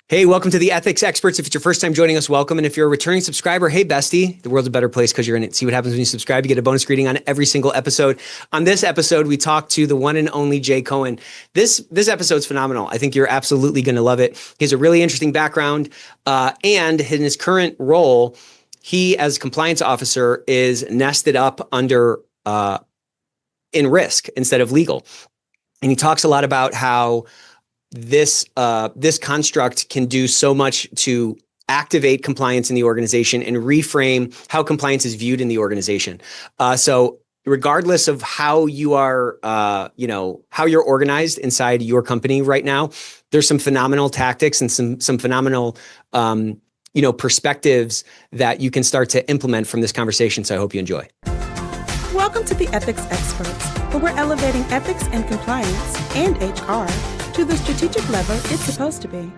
Hey, welcome to the Ethics Experts. If it's your first time joining us, welcome. And if you're a returning subscriber, hey, bestie, the world's a better place because you're in it. See what happens when you subscribe. You get a bonus greeting on every single episode. On this episode, we talk to the one and only Jay Cohen. This episode's phenomenal. I think you're absolutely going to love it. He has a really interesting background, and in his current role, he, as compliance officer, is nested up under in risk instead of legal. And he talks a lot about how this construct can do so much to activate compliance in the organization and reframe how compliance is viewed in the organization. So regardless of how you are, how you're organized inside your company right now, there's some phenomenal tactics and some phenomenal, perspectives that you can start to implement from this conversation. So I hope you enjoy. Welcome to the Ethics Experts, where we're elevating ethics and compliance and HR to the strategic level it's supposed to be.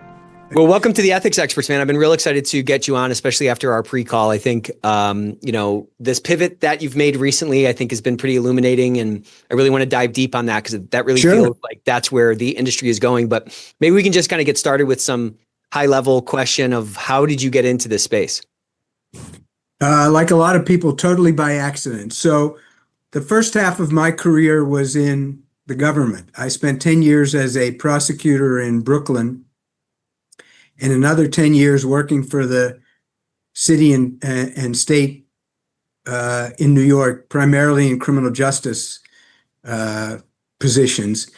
Well, welcome to the Ethics Experts, man. I've been real excited to get you on, especially after our pre-call. I think, this pivot that you've made recently, I think has been pretty illuminating. And I really want to dive deep on that because that really feels like that's where the industry is going. But maybe we can just kind of get started with some high level question of how did you get into this space? Like a lot of people, totally by accident. So the first half of my career was in the government. I spent 10 years as a prosecutor in Brooklyn and another 10 years working for the city and state in New York, primarily in criminal justice positions.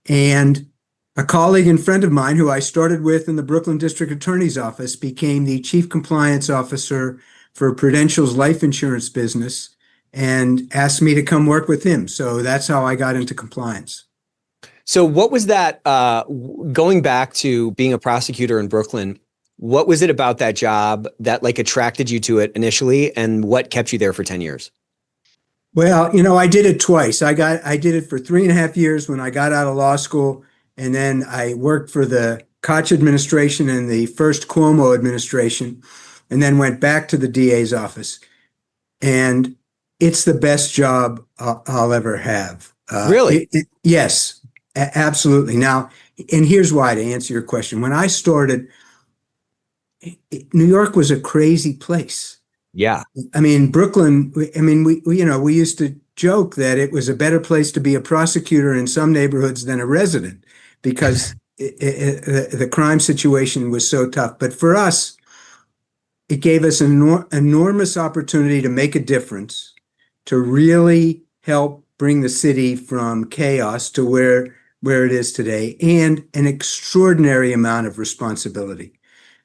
And a colleague and friend of mine who I started with in the Brooklyn District Attorney's Office became the chief compliance officer for Prudential's life insurance business and asked me to come work with him. So that's how I got into compliance. So what was that, going back to being a prosecutor in Brooklyn, what was it about that job that attracted you to it initially, and what kept you there for 10 years? Well, I did it twice. I did it for 3.5 years when I got out of law school, and then I worked for the Koch administration and the first Cuomo administration, and then went back to the DA's office. And it's the best job I'll ever have. Really? Yes, absolutely. Now, and here's why, to answer your question. When I started, New York was a crazy place. Yeah. I mean, Brooklyn, we used to joke that it was a better place to be a prosecutor in some neighborhoods than a resident because the crime situation was so tough. But for us, it gave us an enormous opportunity to make a difference, to really help bring the city from chaos to where it is today, and an extraordinary amount of responsibility.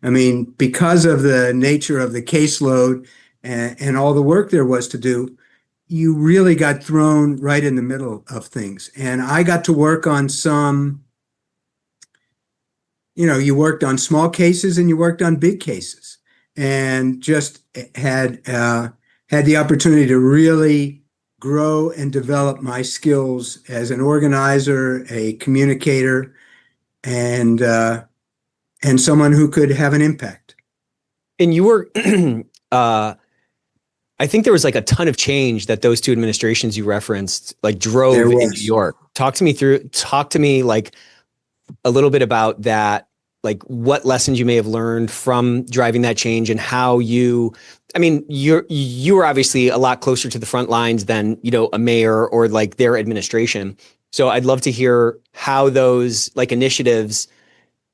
I mean, because of the nature of the caseload and all the work there was to do, you really got thrown right in the middle of things. And I got to work on you worked on small cases and you worked on big cases, and just had the opportunity to really grow and develop my skills as an organizer, a communicator, and someone who could have an impact. And you were, I think there was a ton of change that those two administrations you referenced drove in New York. Talk to me a little bit about that, what lessons you may have learned from driving that change, and how you were obviously a lot closer to the front lines than, a mayor or their administration. So I'd love to hear how those initiatives,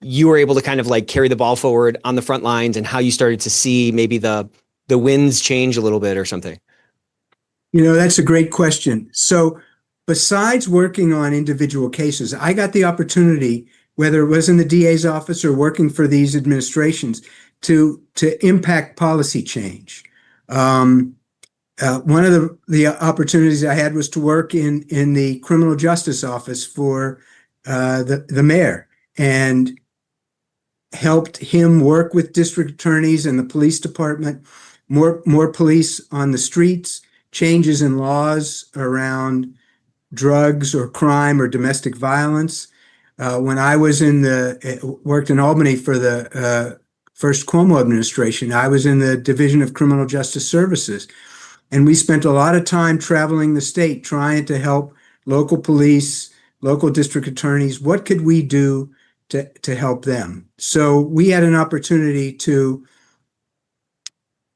you were able to kind of carry the ball forward on the front lines, and how you started to see maybe the winds change a little bit or something. That's a great question. So besides working on individual cases, I got the opportunity, whether it was in the DA's office or working for these administrations, to impact policy change. One of the opportunities I had was to work in the criminal justice office for the mayor, and helped him work with district attorneys and the police department, more police on the streets, changes in laws around drugs or crime or domestic violence. When I was worked in Albany for the first Cuomo administration, I was in the Division of Criminal Justice Services. And we spent a lot of time traveling the state trying to help local police, local district attorneys. What could we do to help them. So we had an opportunity to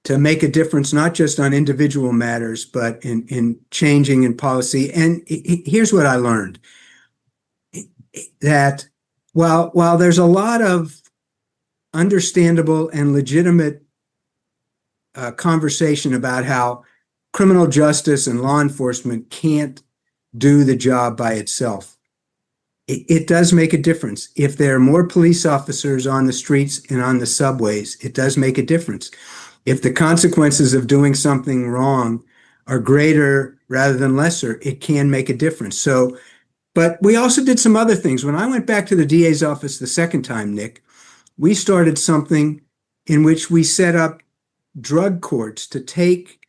make a difference, not just on individual matters, but in changing in policy. And here's what I learned, that while there's a lot of understandable and legitimate conversation about how criminal justice and law enforcement can't do the job by itself, it does make a difference. If there are more police officers on the streets and on the subways, it does make a difference. If the consequences of doing something wrong are greater rather than lesser, it can make a difference. So, but we also did some other things. When I went back to the DA's office the second time, Nick, we started something in which we set up drug courts to take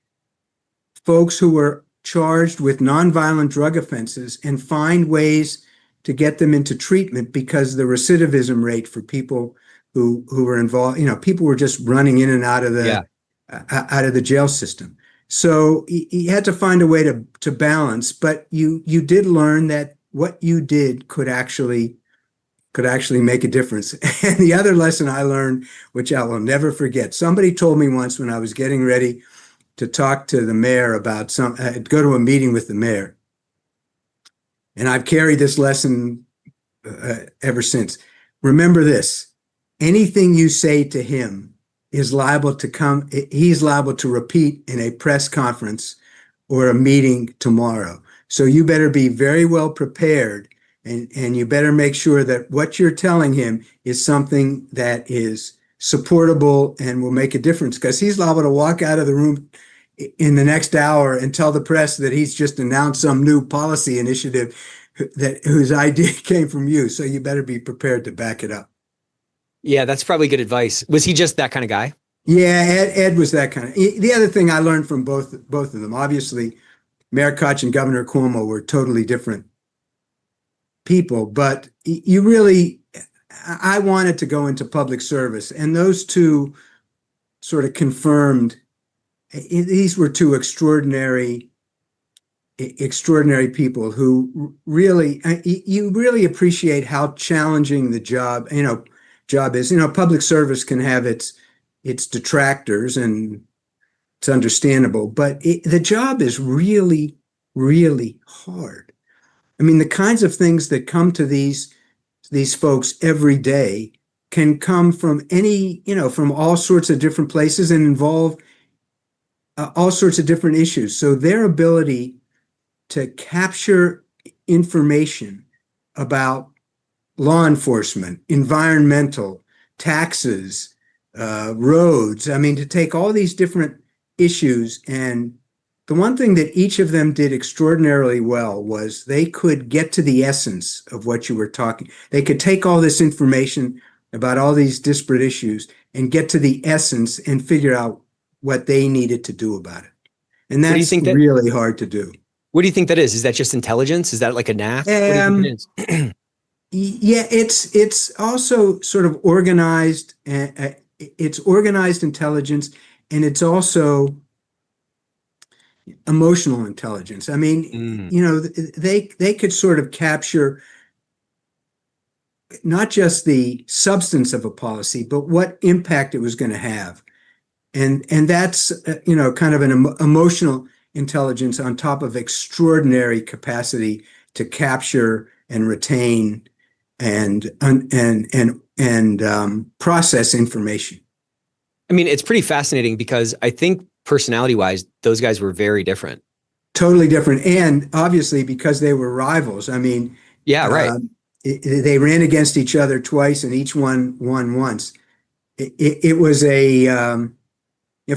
folks who were charged with nonviolent drug offenses and find ways to get them into treatment, because the recidivism rate for people who were involved, people were just running in and out of the jail system. So you had to find a way to balance, but you did learn that what you did could actually make a difference. And the other lesson I learned, which I will never forget, somebody told me once when I was getting ready to talk to the mayor about go to a meeting with the mayor. And I've carried this lesson ever since. Remember this: anything you say to him is liable to he's liable to repeat in a press conference or a meeting tomorrow. So you better be very well prepared, and you better make sure that what you're telling him is something that is supportable and will make a difference, because he's liable to walk out of the room in the next hour and tell the press that he's just announced some new policy initiative whose idea came from you. So you better be prepared to back it up. Yeah, that's probably good advice. Was he just that kind of guy? Yeah, Ed was that kind of. The other thing I learned from both of them, obviously, Mayor Koch and Governor Cuomo were totally different people, but I wanted to go into public service, and those two sort of confirmed. These were two extraordinary people who really, you really appreciate how challenging the job is. Public service can have its detractors, and it's understandable, but the job is really, really hard. I mean, the kinds of things that come to these folks every day can come from from all sorts of different places and involve all sorts of different issues. So their ability to capture information about law enforcement, environmental, taxes, roads, to take all these different issues, and the one thing that each of them did extraordinarily well was they could get to the essence of what you were talking. They could take all this information about all these disparate issues and get to the essence and figure out what they needed to do about it. And that's really hard to do. What do you think that is? Is that just intelligence? Is that like a knack? What do you think it is? Yeah, it's also sort of organized. It's organized intelligence, and it's also emotional intelligence. They could sort of capture not just the substance of a policy, but what impact it was going to have. And that's, kind of an emotional intelligence on top of extraordinary capacity to capture and retain and process information. It's pretty fascinating, because I think personality-wise, those guys were very different. Totally different. And obviously because they were rivals. Yeah, right. They ran against each other twice, and each one won once. It was a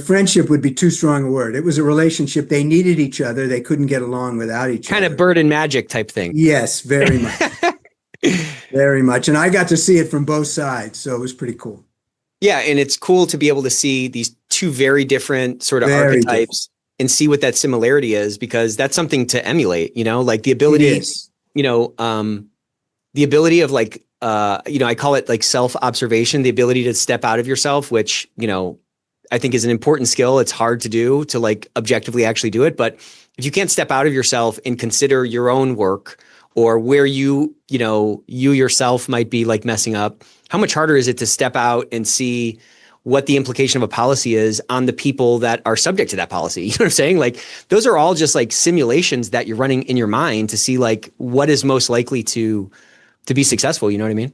friendship would be too strong a word. It was a relationship. They needed each other. They couldn't get along without each other. Kind of bird and magic type thing. Yes, very much. Very much. And I got to see it from both sides. So it was pretty cool. Yeah. And it's cool to be able to see these two very different sort of archetypes and see what that similarity is, because that's something to emulate, like the ability, the ability of I call it like self-observation, the ability to step out of yourself, which, I think is an important skill. It's hard to do, to objectively actually do it. But if you can't step out of yourself and consider your own work or where you yourself might be like messing up, how much harder is it to step out and see what the implication of a policy is on the people that are subject to that policy? You know what I'm saying? Like those are all just like simulations that you're running in your mind to see like what is most likely to be successful. You know what I mean?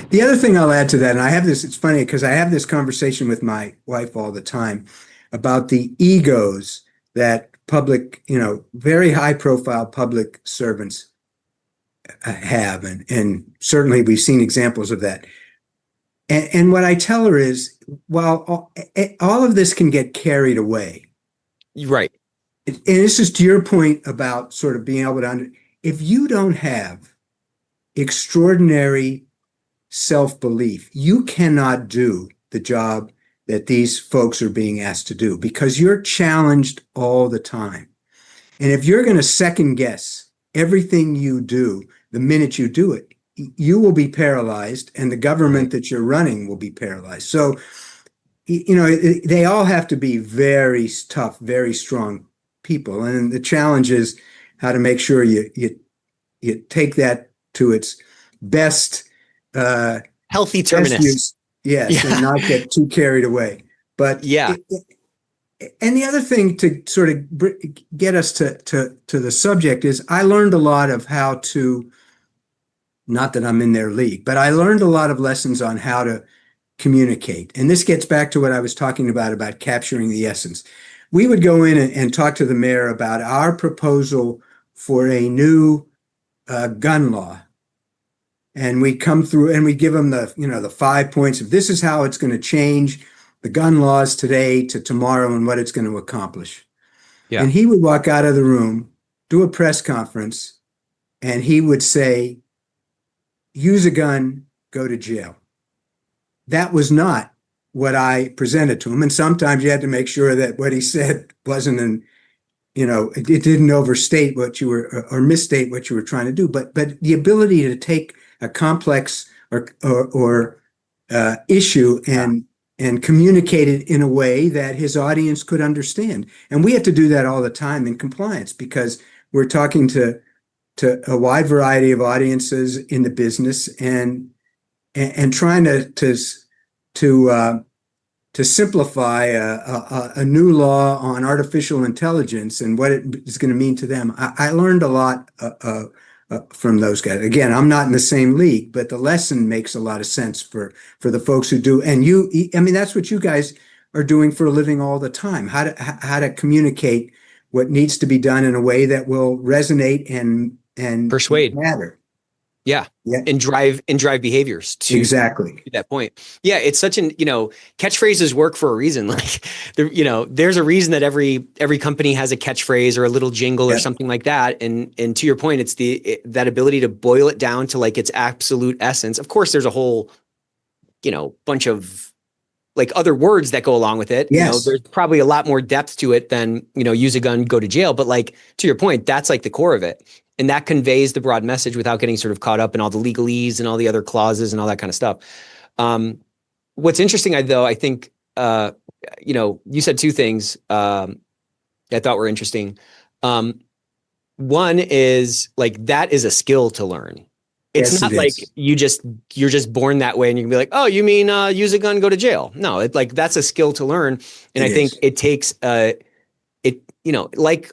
The other thing I'll add to that, and I have this, it's funny because I have this conversation with my wife all the time about the egos that public, very high profile public servants have. And certainly we've seen examples of that. And what I tell her is, while all of this can get carried away. Right. And this is to your point about sort of being able to, if you don't have extraordinary self-belief, you cannot do the job that these folks are being asked to do because you're challenged all the time. And if you're going to second guess everything you do the minute you do it, you will be paralyzed and the government that you're running will be paralyzed. So, they all have to be very tough, very strong people. And the challenge is how to make sure you take that to its best healthy terminus. Yes, and not get too carried away. But yeah. And the other thing to sort of get us to the subject is I learned a lot of how to, not that I'm in their league, but I learned a lot of lessons on how to communicate. And this gets back to what I was talking about capturing the essence. We would go in and talk to the mayor about our proposal for a new gun law. And we come through and we give them the 5 points of this is how it's going to change the gun laws today to tomorrow and what it's going to accomplish. Yeah. And he would walk out of the room, do a press conference, and he would say, use a gun, go to jail. That was not what I presented to him. And sometimes you had to make sure that what he said wasn't it didn't overstate what you were or misstate what you were trying to do. But the ability to take a complex or issue and communicate it in a way that his audience could understand. And we have to do that all the time in compliance because we're talking to a wide variety of audiences in the business and trying to simplify a new law on artificial intelligence and what it is going to mean to them. I learned a lot from those guys. Again, I'm not in the same league, but the lesson makes a lot of sense for the folks who do. And that's what you guys are doing for a living all the time. How to communicate what needs to be done in a way that will resonate and persuade, matter. Yeah. And drive behaviors to exactly that point. Yeah. It's such an, catchphrases work for a reason. Like there's a reason that every company has a catchphrase or a little jingle or something like that. And to your point, it's that ability to boil it down to like its absolute essence. Of course, there's a whole, bunch of like other words that go along with it. Yes. There's probably a lot more depth to it than, use a gun, go to jail. But like, to your point, that's like the core of it. And that conveys the broad message without getting sort of caught up in all the legalese and all the other clauses and all that kind of stuff. What's interesting, I think, you said two things I thought were interesting. One is like, that is a skill to learn. It's not like you're just born that way and you can be like, oh, you mean use a gun, go to jail. No, that's a skill to learn. And I think it takes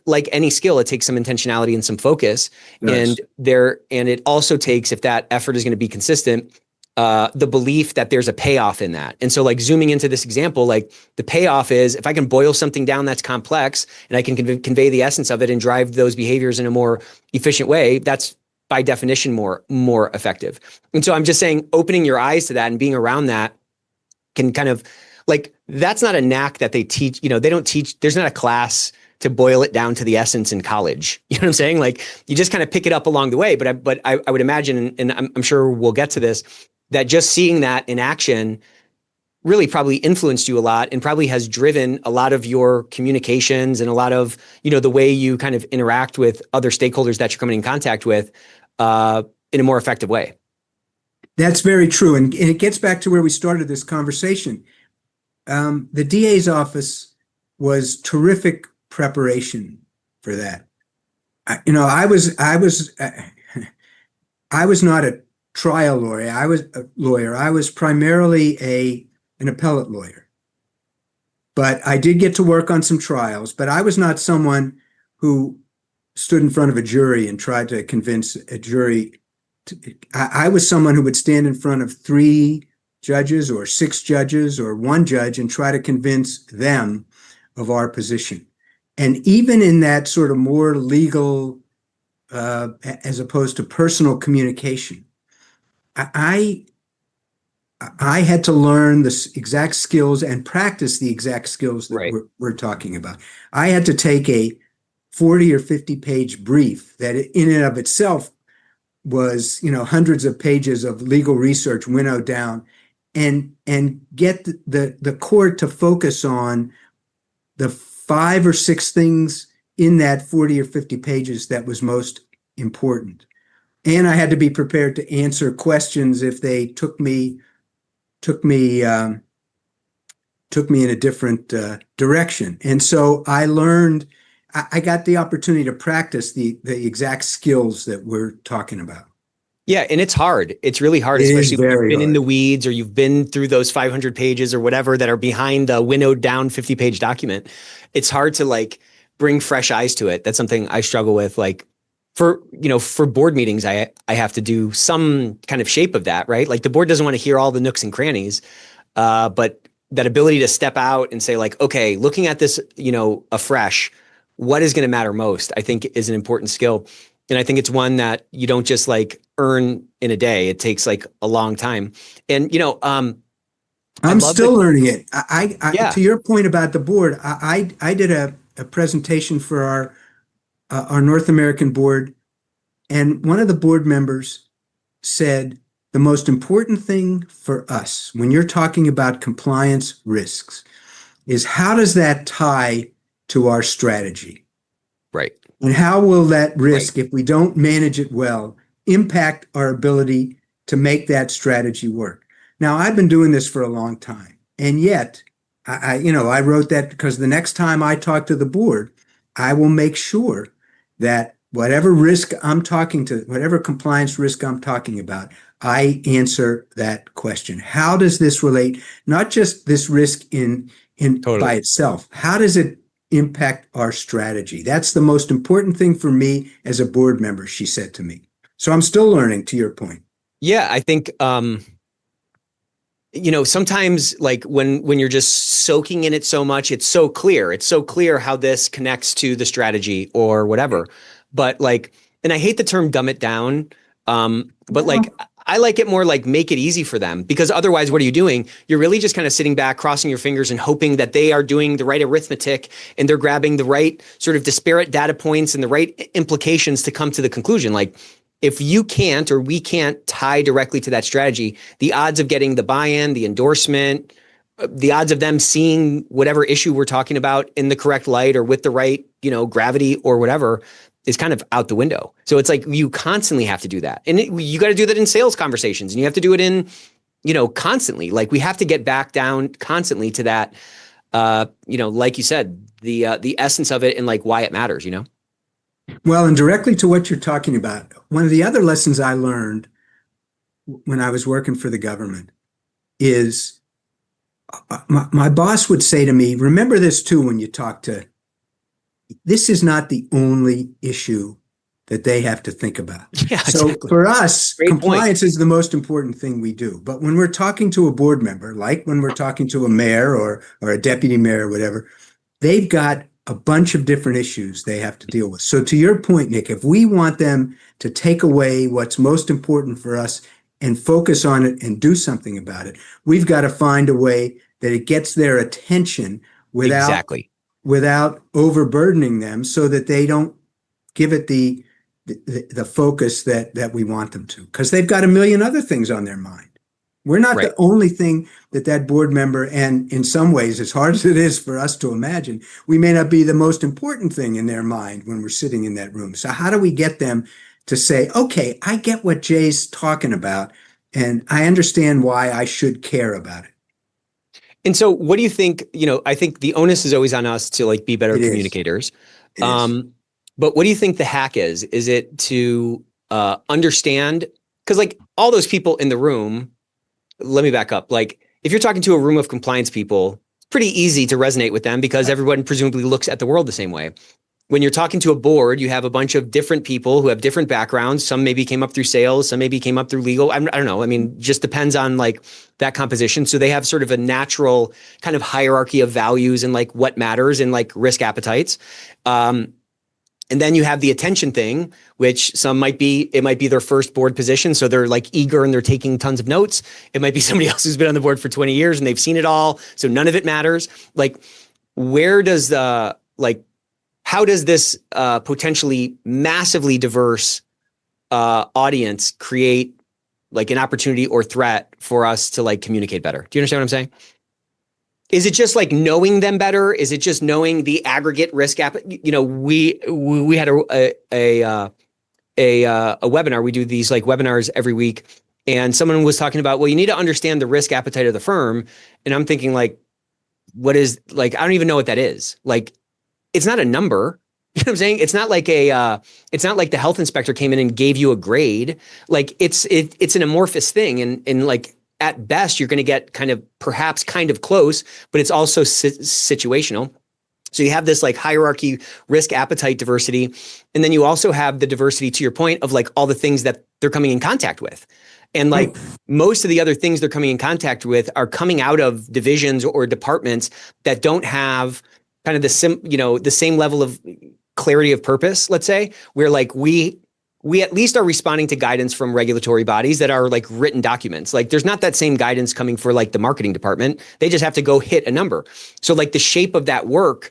like any skill, it takes some intentionality and some focus. Nice. And it also takes, if that effort is going to be consistent, the belief that there's a payoff in that. And so like zooming into this example, like the payoff is if I can boil something down that's complex and I can convey the essence of it and drive those behaviors in a more efficient way, that's by definition more effective. And so I'm just saying, opening your eyes to that and being around that can kind of like, that's not a knack that they teach, they don't teach, there's not a class to boil it down to the essence in college. You know what I'm saying? Like you just kind of pick it up along the way. But I would imagine, and I'm sure we'll get to this, that just seeing that in action really probably influenced you a lot and probably has driven a lot of your communications and a lot of, the way you kind of interact with other stakeholders that you're coming in contact with in a more effective way. That's very true. And it gets back to where we started this conversation. The DA's office was terrific preparation for that. I was I was not a trial lawyer. I was a lawyer. I was primarily an appellate lawyer. But I did get to work on some trials, but I was not someone who stood in front of a jury and tried to convince a jury. I was someone who would stand in front of 3 judges or 6 judges or 1 judge and try to convince them of our position. And even in that sort of more legal, as opposed to personal communication, I had to learn the exact skills and practice the exact skills that Right. we're talking about. I had to take a 40 or 50 page brief that in and of itself was, hundreds of pages of legal research winnowed down and get the court to focus on the 5 or 6 things in that 40 or 50 pages that was most important. And I had to be prepared to answer questions if they took me in a different direction. And so I learned, I got the opportunity to practice the exact skills that we're talking about. Yeah, and it's hard. It's really hard, It is especially when very you've been in hard. the weeds or you've been through those 500 pages or whatever that are behind a winnowed down 50-page document. It's hard to like bring fresh eyes to it. That's something I struggle with. Like for board meetings, I have to do some kind of shape of that, right? Like the board doesn't want to hear all the nooks and crannies, but that ability to step out and say like, okay, looking at this, afresh, what is going to matter most, I think is an important skill. And I think it's one that you don't just like earn in a day. It takes like a long time. And, I'm still learning it. I Yeah. To your point about the board, I did a presentation for our North American board, and one of the board members said, the most important thing for us when you're talking about compliance risks is how does that tie to our strategy? Right. And how will that risk, if we don't manage it well, impact our ability to make that strategy work? Now, I've been doing this for a long time, and yet I wrote that because the next time I talk to the board, I will make sure that whatever risk I'm talking to, whatever compliance risk I'm talking about, I answer that question. How does this relate? Not just this risk in Totally. by itself. How does it impact our strategy? That's the most important thing for me as a board member, she said to me. So I'm still learning, to your point. Yeah, I think sometimes like when you're just soaking in it so much, it's so clear. It's so clear how this connects to the strategy or whatever. But like, and I hate the term dumb it down. But like I like it more like make it easy for them, because otherwise what are you doing? You're really just kind of sitting back, crossing your fingers and hoping that they are doing the right arithmetic and they're grabbing the right sort of disparate data points and the right implications to come to the conclusion. Like if you can't, or we can't tie directly to that strategy, the odds of getting the buy-in, the endorsement, the odds of them seeing whatever issue we're talking about in the correct light or with the right, gravity or whatever is kind of out the window. So it's like you constantly have to do that. And you got to do that in sales conversations, and you have to do it in, constantly. Like we have to get back down constantly to that, like you said, the essence of it and like why it matters, Well, and directly to what you're talking about, one of the other lessons I learned when I was working for the government is my boss would say to me, remember this too when you talk to, this is not the only issue that they have to think about. Yeah, so exactly. for us, Great compliance is the most important thing we do. But when we're talking to a board member, like when we're talking to a mayor or a deputy mayor or whatever, they've got a bunch of different issues they have to deal with. So to your point, Nick, if we want them to take away what's most important for us and focus on it and do something about it, we've got to find a way that it gets their attention without overburdening them, so that they don't give it the focus that we want them to, because they've got a million other things on their mind. We're not the only thing that board member, and in some ways, as hard as it is for us to imagine, we may not be the most important thing in their mind when we're sitting in that room. So how do we get them to say, okay, I get what Jay's talking about, and I understand why I should care about it? And so what do you think, I think the onus is always on us to like be better communicators. It is. But what do you think the hack is? Is it to understand because like all those people in the room, let me back up. Like if you're talking to a room of compliance people, it's pretty easy to resonate with them because everyone presumably looks at the world the same way. When you're talking to a board, you have a bunch of different people who have different backgrounds. Some maybe came up through sales, some maybe came up through legal. I don't know. I mean, just depends on like that composition. So they have sort of a natural kind of hierarchy of values and like what matters and like risk appetites. And then you have the attention thing, which it might be their first board position. So they're like eager and they're taking tons of notes. It might be somebody else who's been on the board for 20 years and they've seen it all. So none of it matters. Like, where does how does this potentially massively diverse audience create like an opportunity or threat for us to like communicate better? Do you understand what I'm saying? Is it just like knowing them better? Is it just knowing the aggregate risk You know, we had a webinar. We do these like webinars every week, and someone was talking about, well, you need to understand the risk appetite of the firm, and I'm thinking like, what is like? I don't even know what that is. Like, it's not a number. You know what I'm saying? It's not like it's not like the health inspector came in and gave you a grade. Like it's an amorphous thing, and like at best you're going to get perhaps kind of close, but it's also situational. So you have this like hierarchy, risk appetite diversity, and then you also have the diversity, to your point, of like all the things that they're coming in contact with. And like most of the other things they're coming in contact with are coming out of divisions or departments that don't have kind of the same level of clarity of purpose, let's say, where like we at least are responding to guidance from regulatory bodies that are like written documents. Like there's not that same guidance coming for like the marketing department. They just have to go hit a number. So like the shape of that work,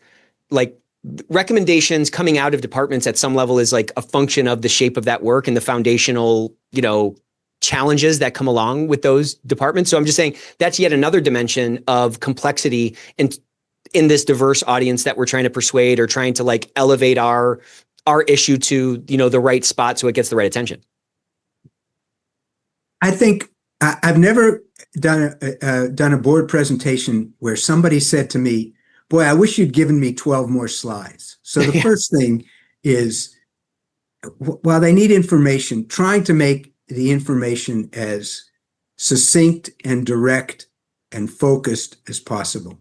like recommendations coming out of departments at some level is like a function of the shape of that work and the foundational, challenges that come along with those departments. So I'm just saying that's yet another dimension of complexity in this diverse audience that we're trying to persuade or trying to like elevate our issue to, the right spot so it gets the right attention. I think I've never done a board presentation where somebody said to me, boy, I wish you'd given me 12 more slides. So the first thing is, while they need information, trying to make the information as succinct and direct and focused as possible.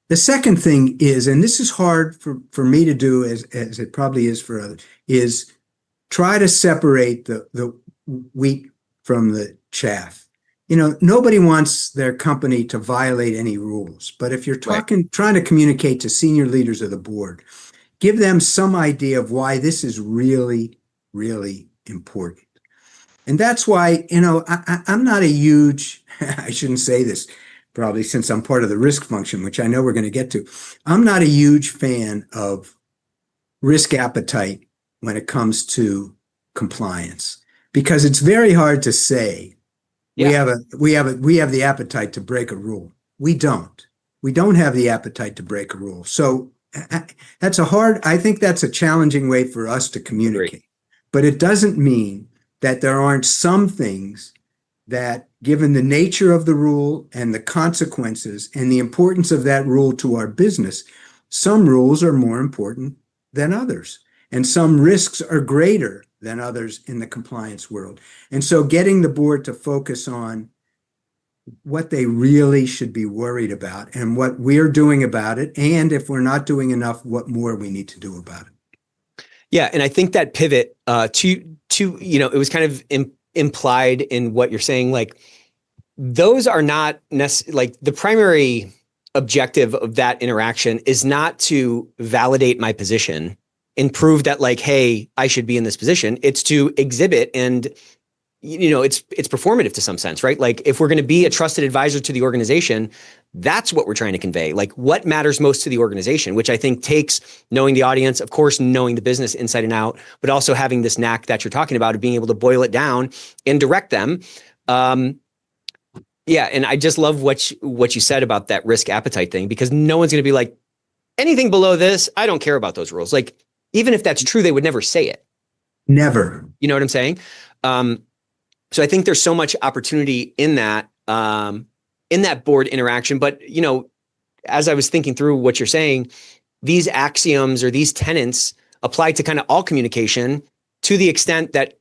The second thing is, and this is hard for me to do as it probably is for others, is try to separate the wheat from the chaff. Nobody wants their company to violate any rules, but if you're trying to communicate to senior leaders of the board, give them some idea of why this is really, really important. And that's why, I'm not a huge, I shouldn't say this, probably since I'm part of the risk function, which I know we're going to get to. I'm not a huge fan of risk appetite when it comes to compliance, because it's very hard to say we have the appetite to break a rule. We don't have the appetite to break a rule. So I think that's a challenging way for us to communicate. Great. But it doesn't mean that there aren't some things that, given the nature of the rule and the consequences and the importance of that rule to our business, some rules are more important than others, and some risks are greater than others in the compliance world. And so getting the board to focus on what they really should be worried about and what we're doing about it, and if we're not doing enough, what more we need to do about it. Yeah, and I think that pivot to it was kind of implied in what you're saying, like those are not necessarily like the primary objective of that interaction is not to validate my position and prove that like, hey, I should be in this position. It's to exhibit and, it's performative to some sense, right? Like if we're going to be a trusted advisor to the organization, that's what we're trying to convey. Like what matters most to the organization, which I think takes knowing the audience, of course, knowing the business inside and out, but also having this knack that you're talking about of being able to boil it down and direct them. Yeah. And I just love what you said about that risk appetite thing, because no one's going to be like, anything below this, I don't care about those rules. Like, even if that's true, they would never say it. Never. You know what I'm saying? So I think there's so much opportunity in that board interaction. But, as I was thinking through what you're saying, these axioms or these tenets apply to kind of all communication to the extent that,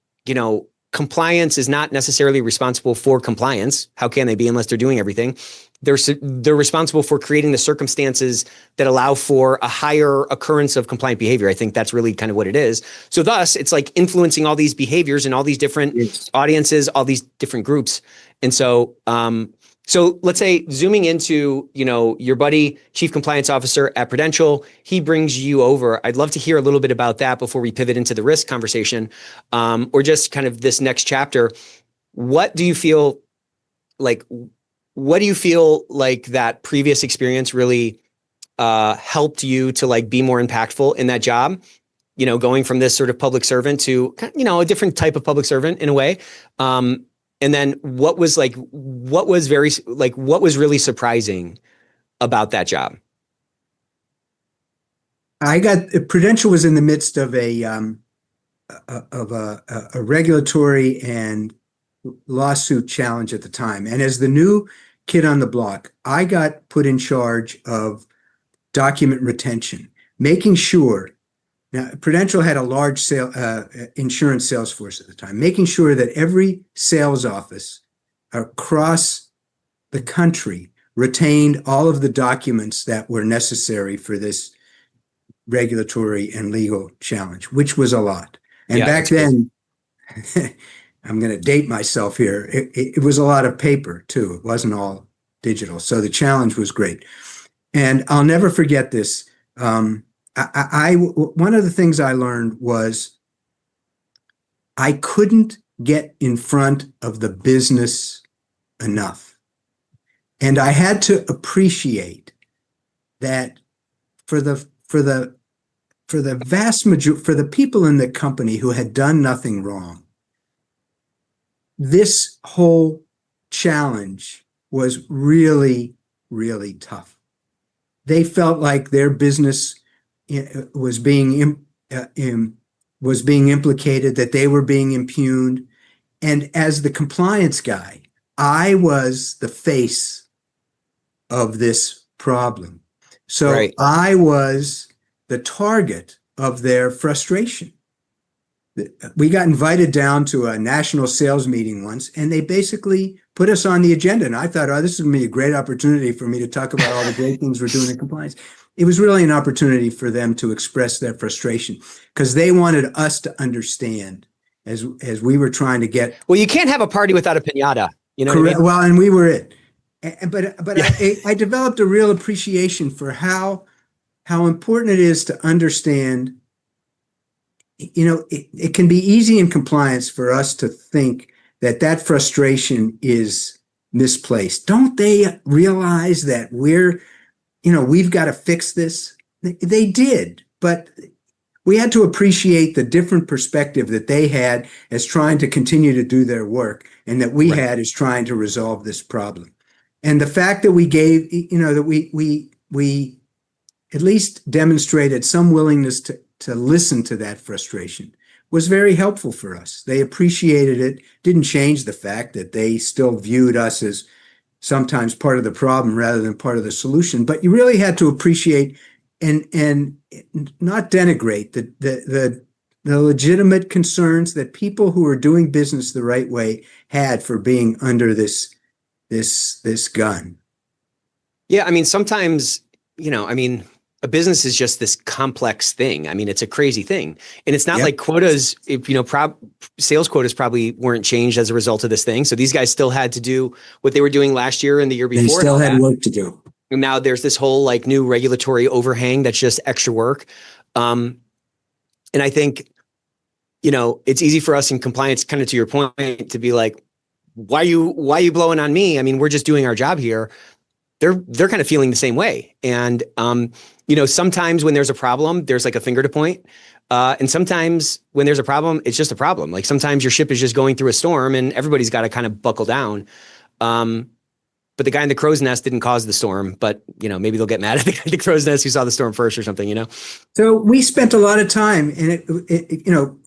compliance is not necessarily responsible for compliance. How can they be unless they're doing everything? They're responsible for creating the circumstances that allow for a higher occurrence of compliant behavior. I think that's really kind of what it is. So thus, it's like influencing all these behaviors and all these different audiences, all these different groups. And so, so let's say zooming into, your buddy, Chief Compliance Officer at Prudential, he brings you over. I'd love to hear a little bit about that before we pivot into the risk conversation, or just kind of this next chapter. What do you feel like that previous experience really helped you to like be more impactful in that job? Going from this sort of public servant to, a different type of public servant in a way. And then what was really surprising about that job? Prudential was in the midst of a regulatory and lawsuit challenge at the time. And as the new kid on the block, I got put in charge of document retention, making sure. Now, Prudential had a large insurance sales force at the time, making sure that every sales office across the country retained all of the documents that were necessary for this regulatory and legal challenge, which was a lot. And back then, I'm going to date myself here, it was a lot of paper too. It wasn't all digital. So the challenge was great. And I'll never forget this. One of the things I learned was I couldn't get in front of the business enough. And I had to appreciate that for the vast majority, for the people in the company who had done nothing wrong, this whole challenge was really, really tough. They felt like their business was being implicated, that they were being impugned. And as the compliance guy, I was the face of this problem. So right. I was the target of their frustration. We got invited down to a national sales meeting once, and they basically put us on the agenda. And I thought, this is going to be a great opportunity for me to talk about all the great things we're doing in compliance. It was really an opportunity for them to express their frustration because they wanted us to understand as we were trying to get. Well, you can't have a party without a piñata. You know correct. What I mean? Well, and we were it. But yeah. I developed a real appreciation for how important it is to understand. It can be easy in compliance for us to think that frustration is misplaced. Don't they realize that we've got to fix this? They did, but we had to appreciate the different perspective that they had as trying to continue to do their work and that we had as trying to resolve this problem. And the fact that we gave, that we at least demonstrated some willingness to listen to that frustration was very helpful for us. They appreciated it, didn't change the fact that they still viewed us as sometimes part of the problem rather than part of the solution. But you really had to appreciate and not denigrate the legitimate concerns that people who are doing business the right way had for being under this gun. Yeah, I mean, sometimes, a business is just this complex thing. I mean, it's a crazy thing. And it's not like quotas, sales quotas probably weren't changed as a result of this thing. So these guys still had to do what they were doing last year and the year before. They still had work to do. And now there's this whole new regulatory overhang that's just extra work. And I think, it's easy for us in compliance, kind of to your point, to be like, why are you blowing on me? I mean, we're just doing our job here. They're kind of feeling the same way. And, sometimes when there's a problem, there's like a finger to point. And sometimes when there's a problem, it's just a problem. Like sometimes your ship is just going through a storm and everybody's got to kind of buckle down. But the guy in the crow's nest didn't cause the storm, but maybe they'll get mad at the guy in the crow's nest who saw the storm first or something, So we spent a lot of time in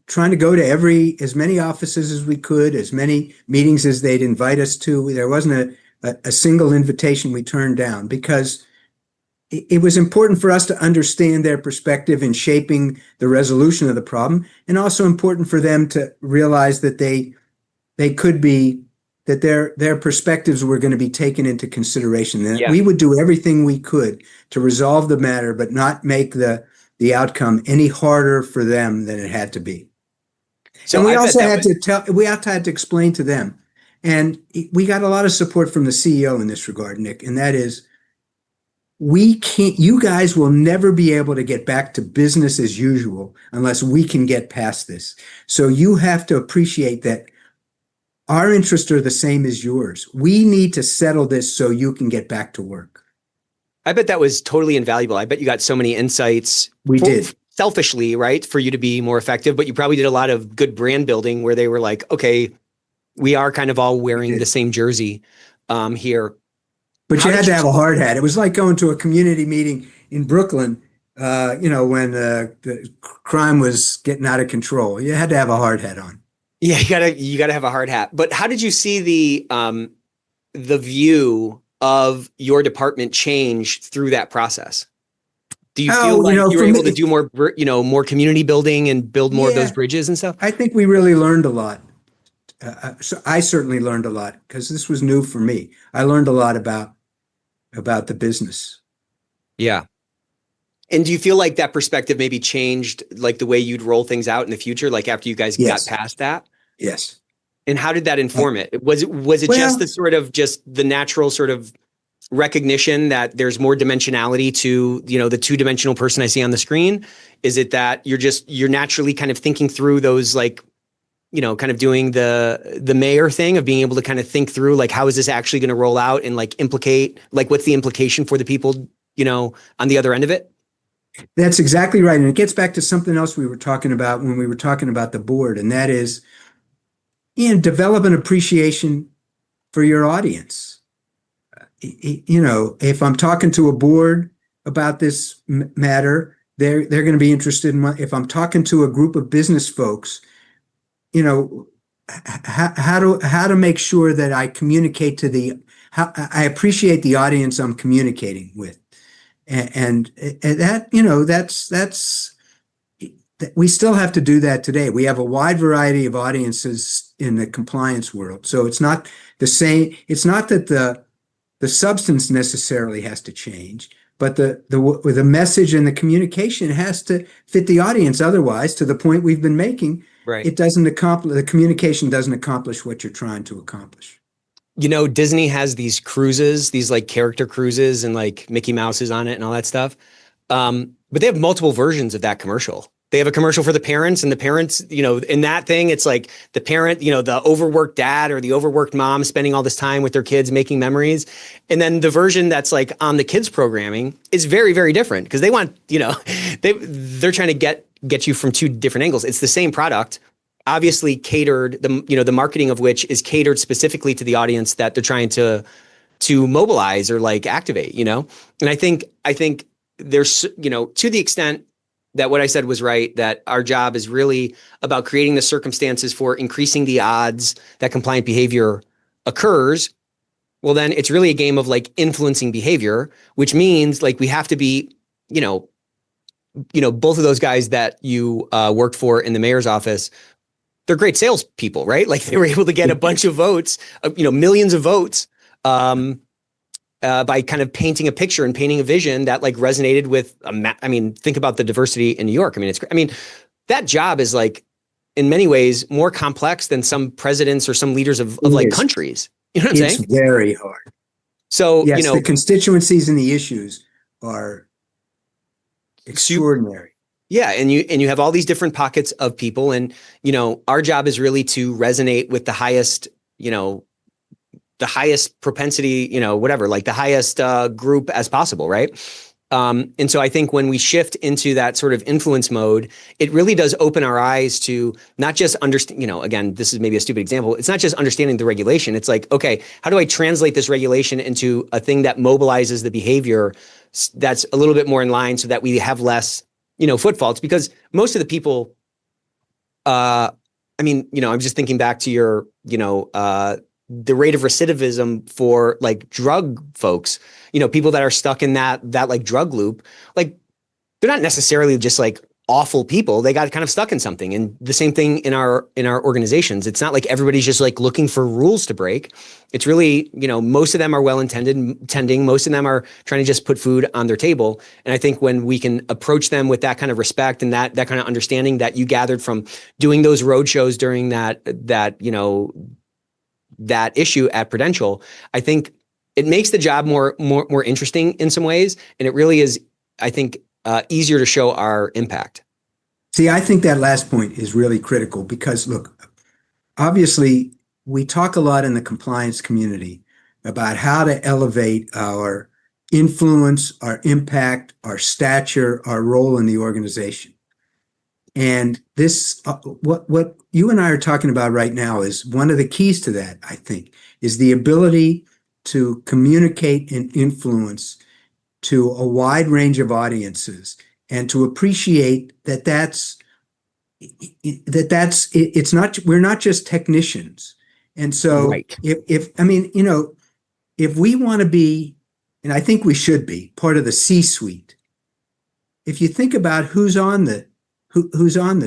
trying to go to as many offices as we could, as many meetings as they'd invite us to. There wasn't a single invitation we turned down because it was important for us to understand their perspective in shaping the resolution of the problem, and also important for them to realize that they they could be that their perspectives were going to be taken into consideration. That Yeah. we would do everything we could to resolve the matter, but not make the outcome any harder for them than it had to be. So And we I bet also that had to tell, we also had to explain to them. And we got a lot of support from the CEO in this regard, Nick, and that is, you guys will never be able to get back to business as usual unless we can get past this. So you have to appreciate that our interests are the same as yours. We need to settle this so you can get back to work. I bet that was totally invaluable. I bet you got so many insights. We did. Selfishly, right, for you to be more effective, but you probably did a lot of good brand building where they were like, okay, we are kind of all wearing the same jersey here. But you had to have a hard hat. It was like going to a community meeting in Brooklyn, when the crime was getting out of control. You had to have a hard hat on. Yeah, you gotta have a hard hat. But how did you see the view of your department change through that process? Do you feel like you were able to do more, more community building and build more of those bridges and stuff? I think we really learned a lot. So I certainly learned a lot because this was new for me. I learned a lot about the business. Yeah. And do you feel like that perspective maybe changed like the way you'd roll things out in the future, like after you guys got past that? Yes. And how did that inform it? Was it just the sort of just the natural sort of recognition that there's more dimensionality to, the two-dimensional person I see on the screen? Is it that you're naturally kind of thinking through those, like, kind of doing the mayor thing of being able to kind of think through, like, how is this actually going to roll out and like implicate, like, what's the implication for the people, on the other end of it? That's exactly right. And it gets back to something else we were talking about when we were talking about the board. And that is, develop an appreciation for your audience. If I'm talking to a board about this matter, they're going to be interested in if I'm talking to a group of business folks, how to make sure that I communicate how I appreciate the audience I'm communicating with. And that, that's we still have to do that today. We have a wide variety of audiences in the compliance world. So it's not the same. It's not that the substance necessarily has to change, but the message and the communication has to fit the audience. Otherwise, to the point we've been making, right, the communication doesn't accomplish what you're trying to accomplish. Disney has these cruises, these like character cruises and like Mickey Mouse is on it and all that stuff. But they have multiple versions of that commercial. They have a commercial for the parents, and the parents, in that thing, it's like the parent, the overworked dad or the overworked mom spending all this time with their kids making memories. And then the version that's like on the kids programming is very, very different because they want, they're trying to get you from two different angles. It's the same product, obviously catered, the marketing of which is catered specifically to the audience that they're trying to mobilize or like activate, And I think there's, to the extent that what I said was right, that our job is really about creating the circumstances for increasing the odds that compliant behavior occurs. Well, then it's really a game of like influencing behavior, which means like we have to be, both of those guys that you worked for in the mayor's office, they're great salespeople, right? Like they were able to get a bunch of votes, millions of votes, by kind of painting a picture and painting a vision that like resonated with, think about the diversity in New York. That job is like in many ways more complex than some presidents or some leaders of like countries. You know what I'm saying? It's very hard. So, yes, the constituencies and the issues are extraordinary. Yeah. And you have all these different pockets of people, and, our job is really to resonate with the highest, the highest propensity, like the highest group as possible. Right. And so I think when we shift into that sort of influence mode, it really does open our eyes to not just understand, again, this is maybe a stupid example. It's not just understanding the regulation. It's like, okay, how do I translate this regulation into a thing that mobilizes the behavior that's a little bit more in line so that we have less, foot faults? Because most of the people, I'm just thinking back to your, the rate of recidivism for like drug folks, people that are stuck in that like drug loop, like they're not necessarily just like awful people. They got kind of stuck in something. And the same thing in our organizations. It's not like everybody's just like looking for rules to break. It's really, most of them are well-intending. Most of them are trying to just put food on their table. And I think when we can approach them with that kind of respect and that kind of understanding that you gathered from doing those road shows during that issue at Prudential, I think it makes the job more interesting in some ways. And it really is, I think, easier to show our impact. See, I think that last point is really critical because, look, obviously, we talk a lot in the compliance community about how to elevate our influence, our impact, our stature, our role in the organization. And this, what you and I are talking about right now is one of the keys to that, I think, is the ability to communicate and influence to a wide range of audiences and to appreciate it's not, we're not just technicians. And so right. if we want to be, and I think we should be part of the C-suite, if you think about who's on the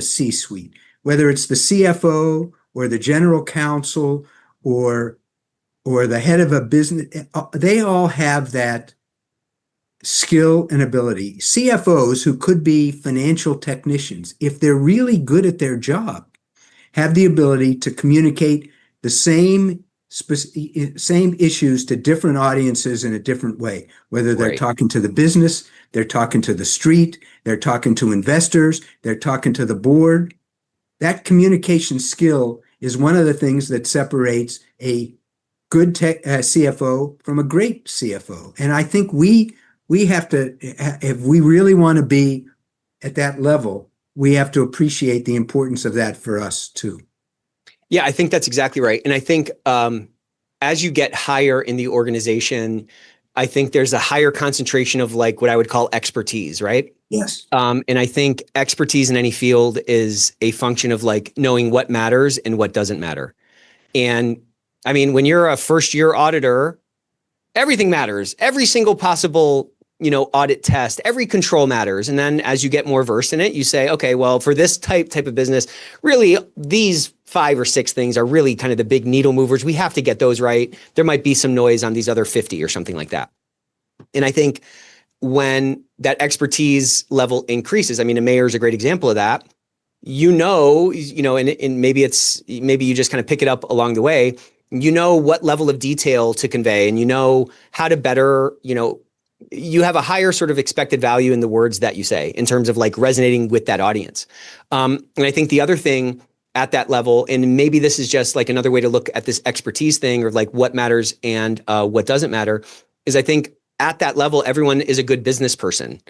C-suite, whether it's the CFO or the general counsel or the head of a business, they all have that skill and ability. CFOs, who could be financial technicians, if they're really good at their job, have the ability to communicate the same issues to different audiences in a different way, whether they're talking to the business, they're talking to the street, they're talking to investors, they're talking to the board. That communication skill is one of the things that separates a good CFO from a great CFO. And I think we have to, if we really want to be at that level, we have to appreciate the importance of that for us too. Yeah, I think that's exactly right. And I think as you get higher in the organization, I think there's a higher concentration of like what I would call expertise, right? Yes. And I think expertise in any field is a function of like knowing what matters and what doesn't matter. And I mean, when you're a first year auditor, everything matters. Every single possible audit test, every control matters. And then as you get more versed in it, you say, okay, well, for this type of business, really these 5 or 6 things are really kind of the big needle movers. We have to get those right. There might be some noise on these other 50 or something like that. And I think when that expertise level increases, I mean, a mayor is a great example of that. And maybe you just kind of pick it up along the way. What level of detail to convey, and how to better, you have a higher sort of expected value in the words that you say in terms of like resonating with that audience. And I think the other thing at that level, and maybe this is just like another way to look at this expertise thing or like what matters and what doesn't matter, is I think at that level, everyone is a good business person.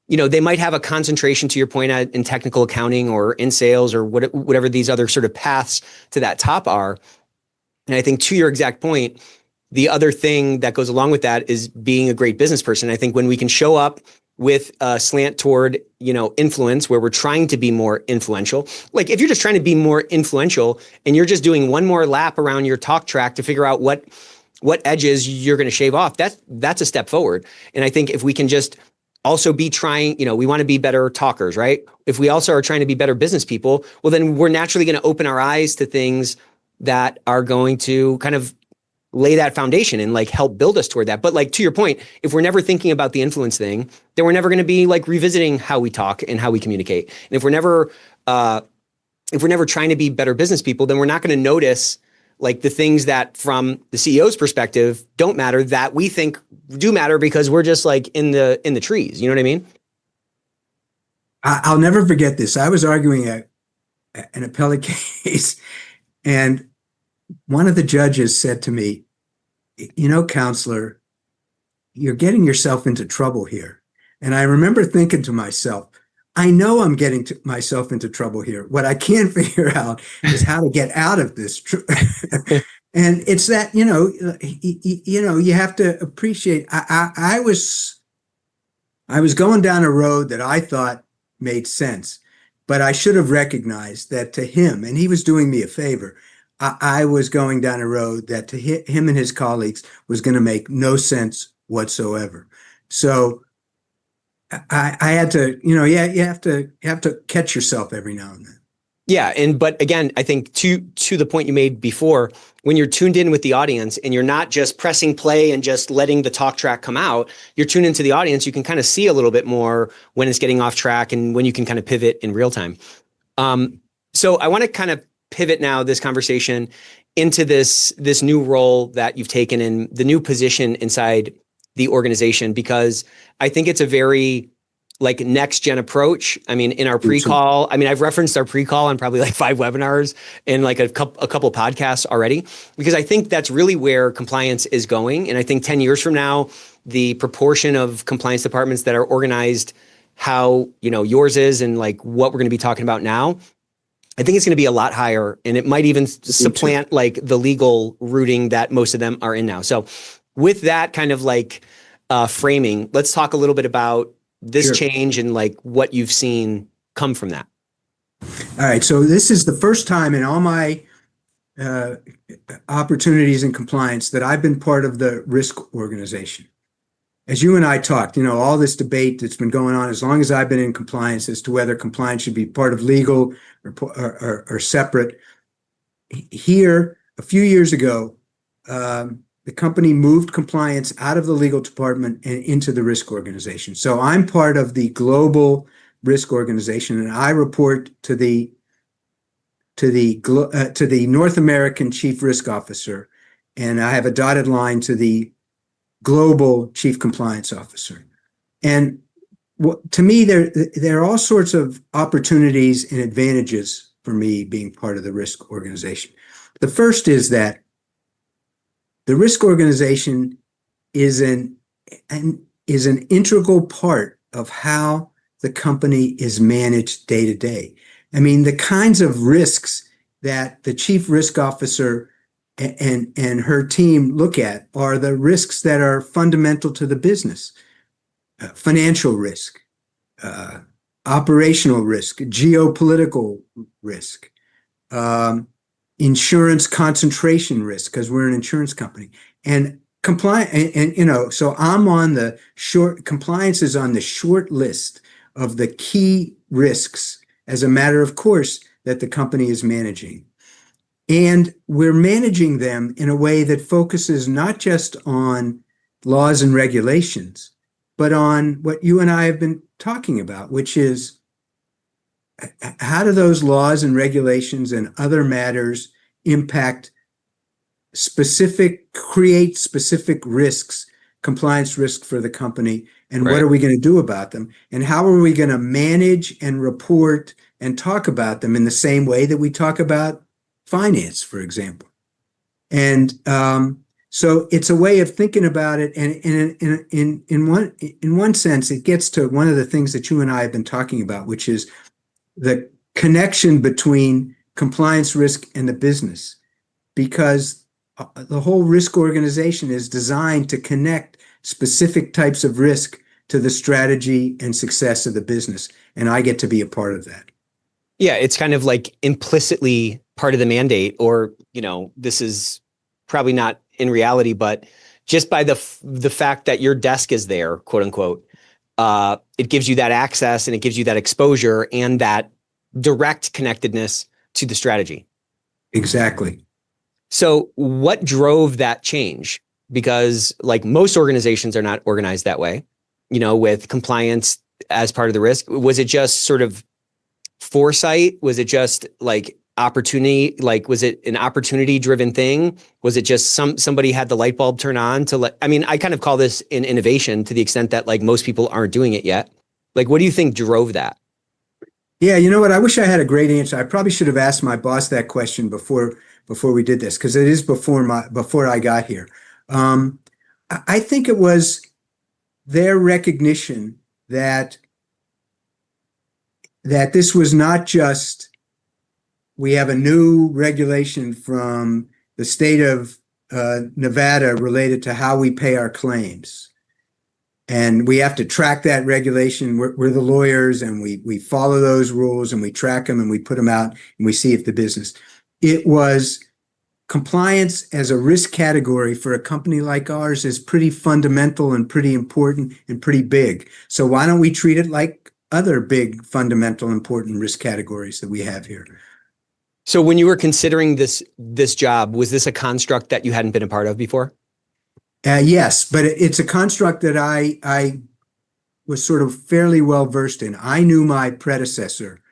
They might have a concentration, to your point, in technical accounting or in sales or whatever these other sort of paths to that top are. And I think to your exact point, the other thing that goes along with that is being a great business person. I think when we can show up with a slant toward, influence, where we're trying to be more influential, like if you're just trying to be more influential and you're just doing one more lap around your talk track to figure out what edges you're going to shave off, that's a step forward. And I think if we can just also be trying, we want to be better talkers, right? If we also are trying to be better business people, well, then we're naturally going to open our eyes to things that are going to kind of lay that foundation and like help build us toward that. But like, to your point, if we're never thinking about the influence thing, then we're never going to be like revisiting how we talk and how we communicate. And if we're never trying to be better business people, then we're not going to notice like the things that from the CEO's perspective don't matter that we think do matter because we're just like in the trees. You know what I mean? I'll never forget this. I was arguing an appellate case, and one of the judges said to me, counselor, you're getting yourself into trouble here. And I remember thinking to myself, I know I'm getting myself into trouble here. What I can't figure out is how to get out of this. And it's that, you have to appreciate, I was going down a road that I thought made sense, but I should have recognized that to him, and he was doing me a favor, I was going down a road that to him and his colleagues was going to make no sense whatsoever. So I had to, you have to catch yourself every now and then. Yeah, but again, I think to the point you made before, when you're tuned in with the audience and you're not just pressing play and just letting the talk track come out, you're tuned into the audience. You can kind of see a little bit more when it's getting off track and when you can kind of pivot in real time. So I want to kind of pivot now this conversation into this new role that you've taken in the new position inside the organization, because I think it's a very like next gen approach. I mean, in our pre-call, I mean, I've referenced our pre-call on probably like 5 webinars and like a couple podcasts already, because I think that's really where compliance is going. And I think 10 years from now, the proportion of compliance departments that are organized how, yours is and like what we're going to be talking about now, I think it's going to be a lot higher, and it might even supplant like the legal routing that most of them are in now. So with that kind of like framing, let's talk a little bit about this change and like what you've seen come from that. All right. So this is the first time in all my opportunities in compliance that I've been part of the risk organization. As you and I talked, all this debate that's been going on as long as I've been in compliance as to whether compliance should be part of legal or separate. Here, a few years ago, the company moved compliance out of the legal department and into the risk organization. So I'm part of the global risk organization, and I report to the North American chief risk officer, and I have a dotted line to the global chief compliance officer. And to me, there are all sorts of opportunities and advantages for me being part of the risk organization. The first is that the risk organization is an integral part of how the company is managed day to day. I mean, the kinds of risks that the chief risk officer and her team look at are the risks that are fundamental to the business: financial risk, operational risk, geopolitical risk, insurance concentration risk, because we're an insurance company, and compliance. And so I'm on the compliance is on the short list of the key risks, as a matter of course, that the company is managing. And we're managing them in a way that focuses not just on laws and regulations, but on what you and I have been talking about, which is how do those laws and regulations and other matters create specific risks, compliance risk for the company, and what are we going to do about them? And how are we going to manage and report and talk about them in the same way that we talk about finance, for example? And so it's a way of thinking about it. And in one sense, it gets to one of the things that you and I have been talking about, which is the connection between compliance risk and the business, because the whole risk organization is designed to connect specific types of risk to the strategy and success of the business. And I get to be a part of that. Yeah, it's kind of like implicitly part of the mandate, or, this is probably not in reality, but just by the fact that your desk is there, quote unquote, it gives you that access and it gives you that exposure and that direct connectedness to the strategy. Exactly. So what drove that change? Because like most organizations are not organized that way, with compliance as part of the risk. Was it just sort of foresight? Was it just like opportunity? Like, was it an opportunity driven thing? Was it just somebody had the light bulb turn on to I kind of call this an innovation to the extent that like most people aren't doing it yet. Like, what do you think drove that? Yeah, you know what? I wish I had a great answer. I probably should have asked my boss that question before we did this, because it is before I got here. I think it was their recognition that this was not just, we have a new regulation from the state of Nevada related to how we pay our claims, and we have to track that regulation. We're the lawyers, and we follow those rules, and we track them, and we put them out, and we see if the business. It was compliance as a risk category for a company like ours is pretty fundamental and pretty important and pretty big. So why don't we treat it like other big, fundamental, important risk categories that we have here? So when you were considering this job, was this a construct that you hadn't been a part of before? Yes, but it's a construct that I was sort of fairly well versed in. I knew my predecessor.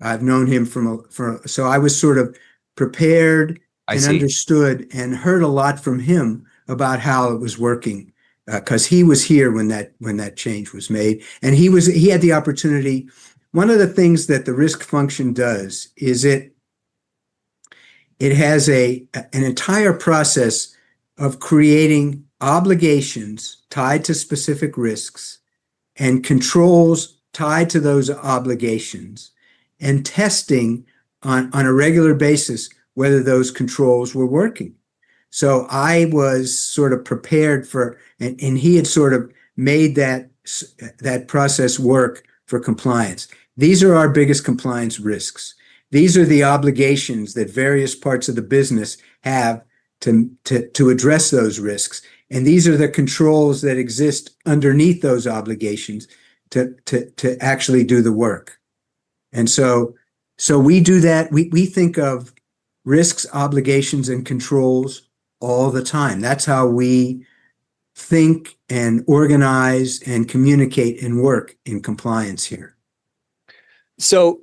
I've known him so I was sort of prepared and understood and heard a lot from him about how it was working, because he was here when that change was made, and he had the opportunity. One of the things that the risk function does is it has an entire process of creating obligations tied to specific risks and controls tied to those obligations, and testing on a regular basis whether those controls were working. So I was sort of prepared for, and he had sort of made that process work for compliance. These are our biggest compliance risks. These are the obligations that various parts of the business have to address those risks. And these are the controls that exist underneath those obligations to actually do the work. And so we do that. We think of risks, obligations, and controls all the time. That's how we think and organize and communicate and work in compliance here. So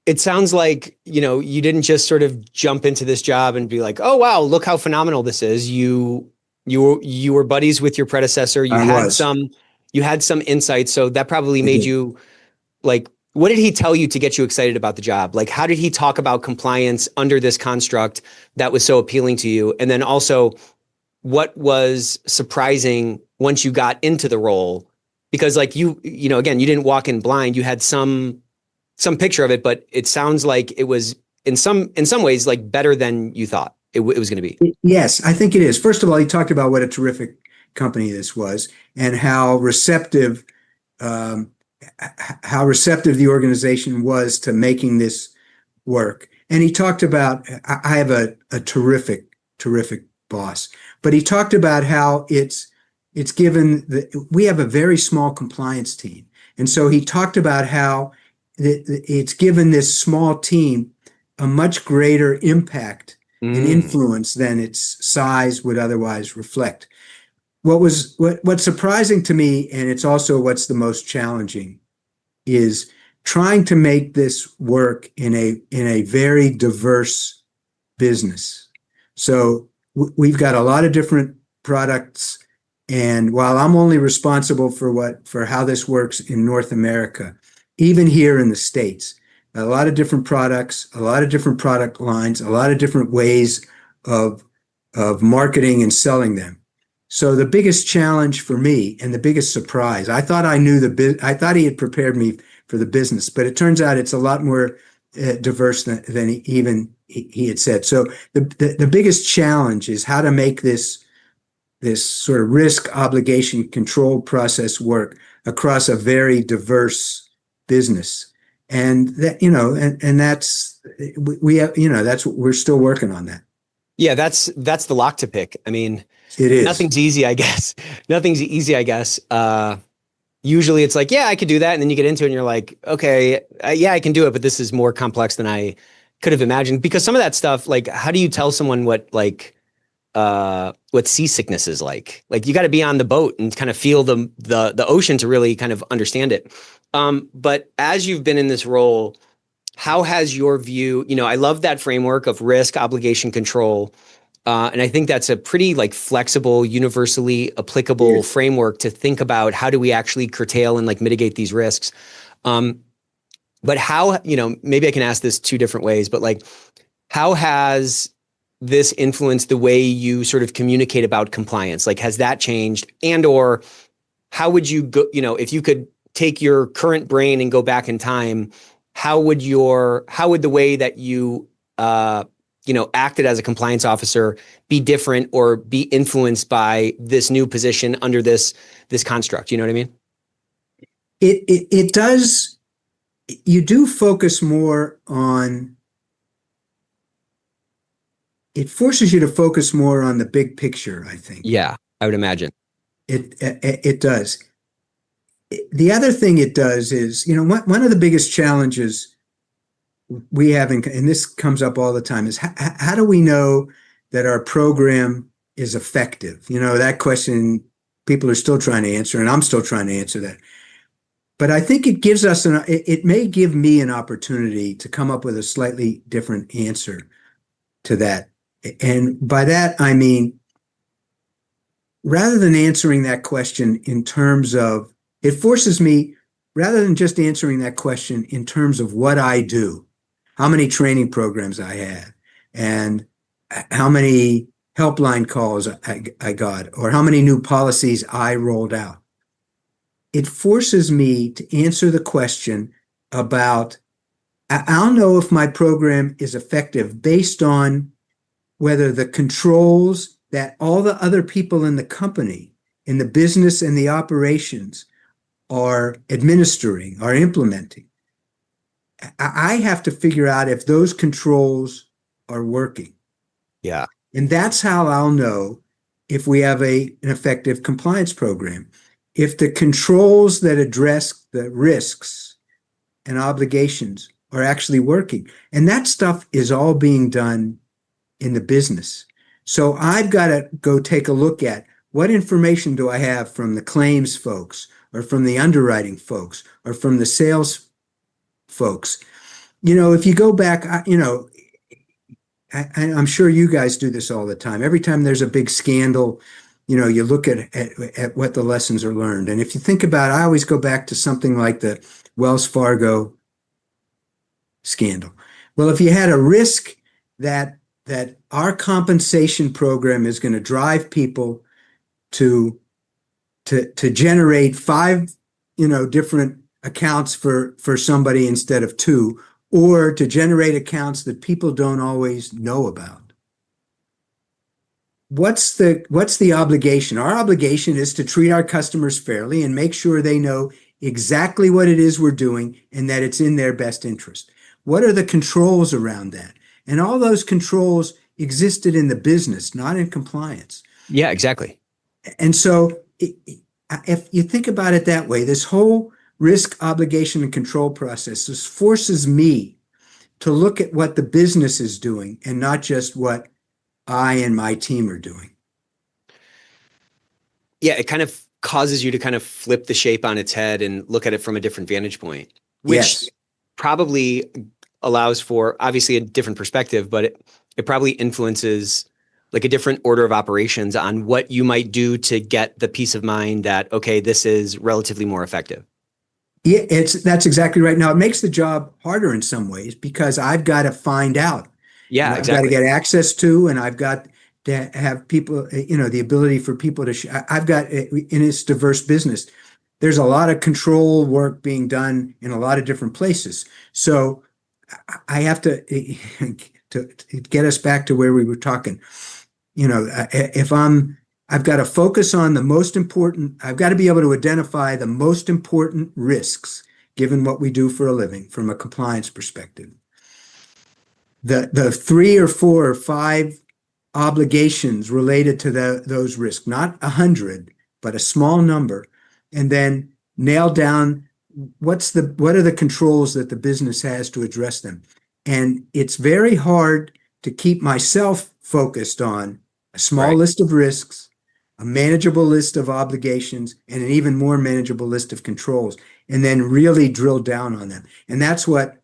it sounds like, you didn't just sort of jump into this job and be like, oh, wow, look how phenomenal this is. You were buddies with your predecessor. You had some insights. So that probably made you like, what did he tell you to get you excited about the job? Like, how did he talk about compliance under this construct that was so appealing to you? And then also, what was surprising once you got into the role? Because like again, you didn't walk in blind. You had some picture of it, but it sounds like it was in some ways like better than you thought it was going to be. Yes, I think it is. First of all, he talked about what a terrific company this was and how receptive the organization was to making this work. And he talked about, I have a terrific boss, but he talked about how it's given we have a very small compliance team. And so he talked about how it's given this small team a much greater impact and influence than its size would otherwise reflect. What's surprising to me, and it's also what's the most challenging, is trying to make this work in a very diverse business. So we've got a lot of different products, and while I'm only responsible for how this works in North America, even here in the States, a lot of different products, a lot of different product lines, a lot of different ways of marketing and selling them. So the biggest challenge for me and the biggest surprise, I thought I thought he had prepared me for the business, but it turns out it's a lot more diverse than he had said. So the biggest challenge is how to make this sort of risk obligation control process work across a very diverse business. And that, and that's, we have, that's what we're still working on that. Yeah, that's the lock to pick. I mean, it is. Nothing's easy, I guess. Usually it's like, yeah, I could do that. And then you get into it and you're like, okay, yeah, I can do it. But this is more complex than I could have imagined, because some of that stuff, like, how do you tell someone what seasickness is like? Like, you got to be on the boat and kind of feel the ocean to really kind of understand it. But as you've been in this role, how has your view, I love that framework of risk, obligation, control. And I think that's a pretty flexible, universally applicable framework to think about how do we actually curtail and mitigate these risks. But how, maybe I can ask this two different ways, but how has this influenced the way you sort of communicate about compliance? Has that changed? And or how would you go, if you could take your current brain and go back in time, how would the way that you acted as a compliance officer be different or be influenced by this new position under this construct? You know what I mean? It does. You do focus more on it forces you to focus more on the big picture, I think. Yeah, I would imagine. It does. The other thing it does is, one of the biggest challenges we have, and this comes up all the time, is how do we know that our program is effective? That question people are still trying to answer, and I'm still trying to answer that. But I think it gives us it may give me an opportunity to come up with a slightly different answer to that. And by that, I mean, rather than answering that question in terms of, it forces me, rather than just answering that question in terms of what I do, how many training programs I had, and how many helpline calls I got, or how many new policies I rolled out. It forces me to answer the question about, I'll know if my program is effective based on whether the controls that all the other people in the company, in the business and the operations, are administering, are implementing. I have to figure out if those controls are working. Yeah. And that's how I'll know if we have an effective compliance program. If the controls that address the risks and obligations are actually working. And that stuff is all being done in the business. So I've got to go take a look at what information do I have from the claims folks, or from the underwriting folks, or from the sales folks. If you go back, I'm sure you guys do this all the time. Every time there's a big scandal, you look at what the lessons are learned. And if you think about it, I always go back to something like the Wells Fargo scandal. Well, if you had a risk that our compensation program is going to drive people to generate 5, different accounts for somebody instead of 2, or to generate accounts that people don't always know about. What's the obligation? Our obligation is to treat our customers fairly and make sure they know exactly what it is we're doing and that it's in their best interest. What are the controls around that? And all those controls existed in the business, not in compliance. Yeah, exactly. And so if you think about it that way, this whole risk, obligation, and control process just forces me to look at what the business is doing and not just what I and my team are doing. Yeah, it kind of causes you to kind of flip the shape on its head and look at it from a different vantage point, which Yes. probably allows for obviously a different perspective, but it probably influences like a different order of operations on what you might do to get the peace of mind that, okay, this is relatively more effective. Yeah, that's exactly right. Now, it makes the job harder in some ways because I've got to find out. Yeah, I've exactly. got to get access to, and I've got to have people, the ability for people to, I've got, in this diverse business, there's a lot of control work being done in a lot of different places. So I have to get us back to where we were talking. If I've got to focus on the most important, I've got to be able to identify the most important risks, given what we do for a living from a compliance perspective. The 3 or 4 or 5 obligations related to those risks, not 100, but a small number, and then nail down what are the controls that the business has to address them. And it's very hard to keep myself focused on a small list of risks, a manageable list of obligations, and an even more manageable list of controls, and then really drill down on them. And that's what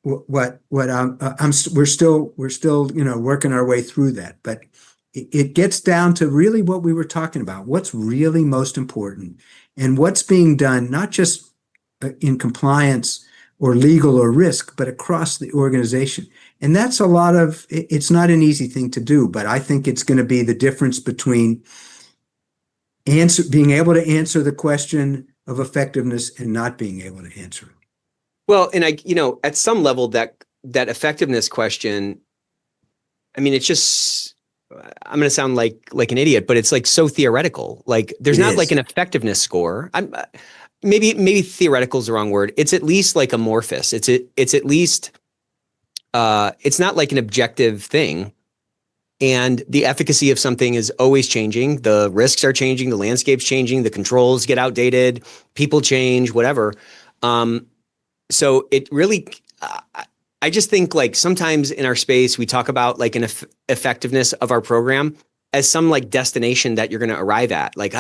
we're still working our way through that. But it gets down to really what we were talking about. What's really most important, and what's being done, not just in compliance or legal or risk, but across the organization. And that's it's not an easy thing to do, but I think it's going to be the difference between being able to answer the question of effectiveness and not being able to answer it. Well, and at some level that effectiveness question, I mean, it's just, I'm going to sound like an idiot, but it's like so theoretical. Like there's not like an effectiveness score. Maybe theoretical is the wrong word. It's at least like amorphous. It's at least, it's not like an objective thing. And the efficacy of something is always changing. The risks are changing, the landscape's changing, the controls get outdated, people change, whatever. So it really, I just think like sometimes in our space, we talk about like an effectiveness of our program as some like destination that you're going to arrive at. Like,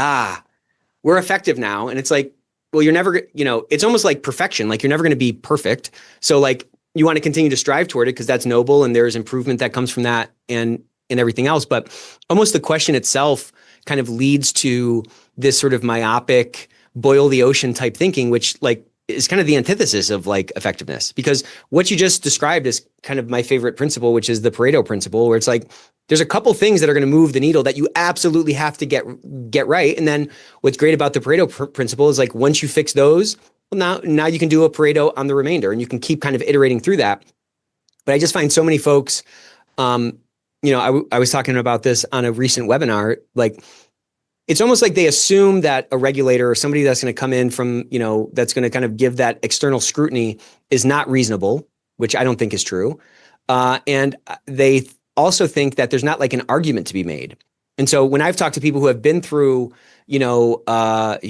we're effective now. And it's like, well, you're never, it's almost like perfection. Like you're never going to be perfect. So like you want to continue to strive toward it because that's noble and there's improvement that comes from that and everything else. But almost the question itself kind of leads to this sort of myopic boil the ocean type thinking, which like is kind of the antithesis of like effectiveness, because what you just described is kind of my favorite principle, which is the Pareto principle, where it's like, there's a couple things that are going to move the needle that you absolutely have to get right. And then what's great about the Pareto principle is like, once you fix those, well, now you can do a Pareto on the remainder and you can keep kind of iterating through that. But I just find so many folks, I was talking about this on a recent webinar, like it's almost like they assume that a regulator or somebody that's going to come in from, that's going to kind of give that external scrutiny is not reasonable, which I don't think is true. And they also think that there's not like an argument to be made. And so when I've talked to people who have been through, like a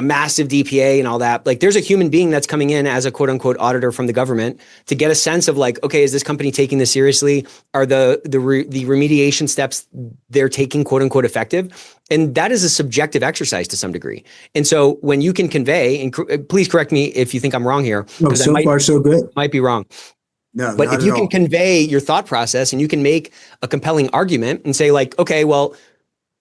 massive DPA and all that, like there's a human being that's coming in as a quote unquote auditor from the government to get a sense of like, okay, is this company taking this seriously? Are the remediation steps they're taking quote unquote effective? And that is a subjective exercise to some degree. And so when you can convey, and please correct me if you think I'm wrong here. No, so far so good. Might be wrong. No, but if you can convey your thought process and you can make a compelling argument and say like, okay, well,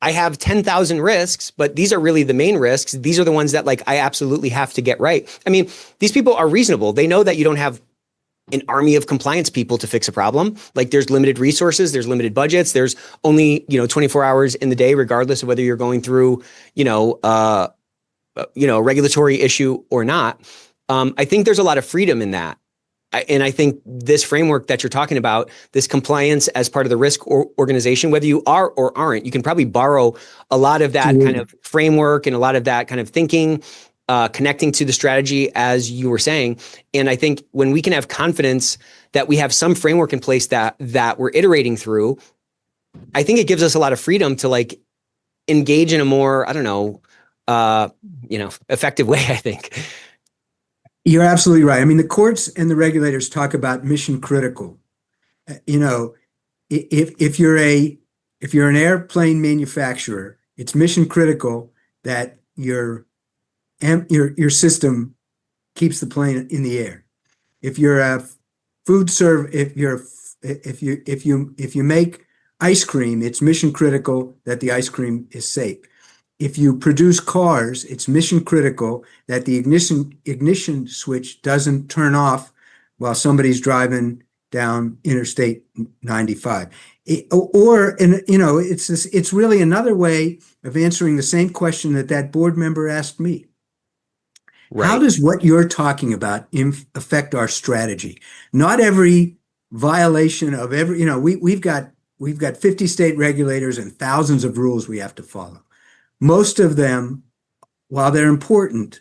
I have 10,000 risks, but these are really the main risks. These are the ones that like I absolutely have to get right. I mean, these people are reasonable. They know that you don't have an army of compliance people to fix a problem. Like there's limited resources, there's limited budgets, there's only, 24 hours in the day, regardless of whether you're going through, a regulatory issue or not. I think there's a lot of freedom in that. And I think this framework that you're talking about, this compliance as part of the risk organization, whether you are or aren't, you can probably borrow a lot of that kind of framework and a lot of that kind of thinking, connecting to the strategy, as you were saying. And I think when we can have confidence that we have some framework in place that we're iterating through, I think it gives us a lot of freedom to like engage in a more, effective way, I think. You're absolutely right. I mean, the courts and the regulators talk about mission critical. If you're an airplane manufacturer, it's mission critical that your system keeps the plane in the air. If you're a food if you make ice cream, it's mission critical that the ice cream is safe. If you produce cars, it's mission critical that the ignition switch doesn't turn off while somebody's driving down Interstate 95. It's really another way of answering the same question that board member asked me. Right. How does what you're talking about affect our strategy? Not every violation of we've got 50 state regulators and thousands of rules we have to follow. Most of them, while they're important,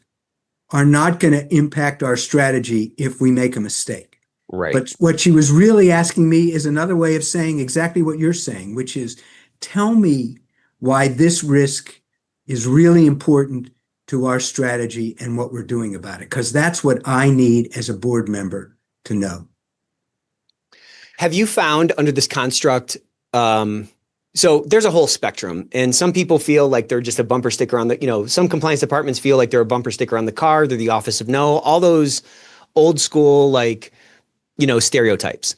are not going to impact our strategy if we make a mistake. Right. But what she was really asking me is another way of saying exactly what you're saying, which is, tell me why this risk is really important to our strategy and what we're doing about it, because that's what I need as a board member to know. Have you found under this construct, so there's a whole spectrum, and some people feel like they're just a bumper sticker on the, some compliance departments feel like they're a bumper sticker on the car. They're the office of no, all those old school, stereotypes.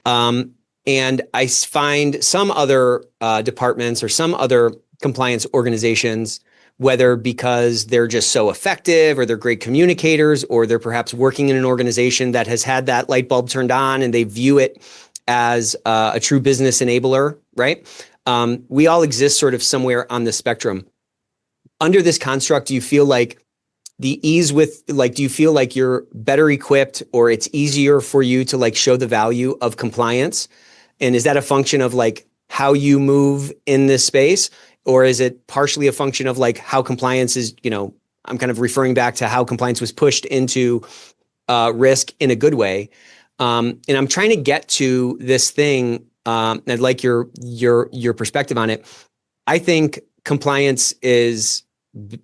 And I find some other departments or some other compliance organizations, whether because they're just so effective or they're great communicators, or they're perhaps working in an organization that has had that light bulb turned on and they view it as a true business enabler, right? We all exist sort of somewhere on the spectrum. Under this construct, do you feel like do you feel like you're better equipped, or it's easier for you to show the value of compliance? And is that a function of how you move in this space? Or is it partially a function of how compliance is, I'm kind of referring back to how compliance was pushed into risk in a good way. And I'm trying to get to this thing and I'd like your perspective on it. I think compliance is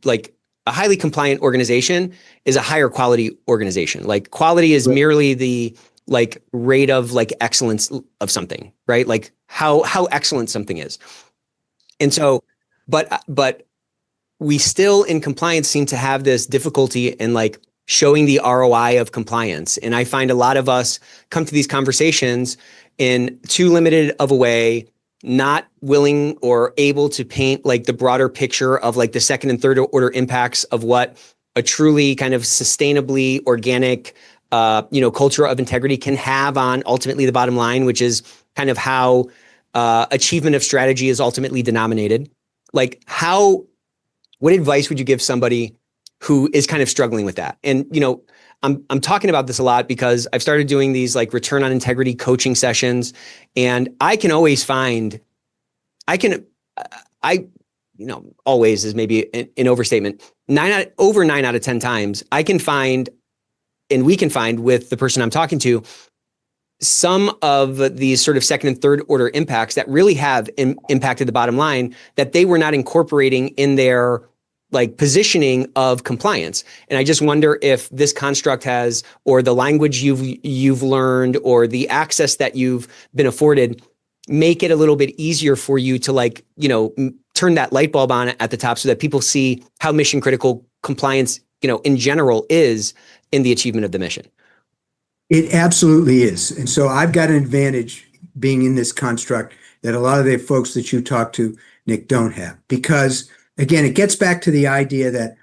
like a highly compliant organization is a higher quality organization. Like quality is merely the like rate of like excellence of something, right? Like how excellent something is. And so, but we still in compliance seem to have this difficulty in like showing the ROI of compliance. And I find a lot of us come to these conversations in too limited of a way, not willing or able to paint like the broader picture of like the second and third order impacts of what a truly kind of sustainably organic, culture of integrity can have on ultimately the bottom line, which is kind of how achievement of strategy is ultimately denominated. Like what advice would you give somebody who is kind of struggling with that? And, I'm talking about this a lot because I've started doing these like return on integrity coaching sessions, and I can always find, always is maybe an overstatement. Over 9 out of 10 times, I can find, and we can find with the person I'm talking to, some of these sort of second and third order impacts that really have impacted the bottom line that they were not incorporating in their like positioning of compliance. And I just wonder if this construct has, or the language you've learned, or the access that you've been afforded, make it a little bit easier for you to like, turn that light bulb on at the top so that people see how mission critical compliance, in general is in the achievement of the mission. It absolutely is. And so I've got an advantage being in this construct that a lot of the folks that you talk to, Nick, don't have. Because again, it gets back to the idea that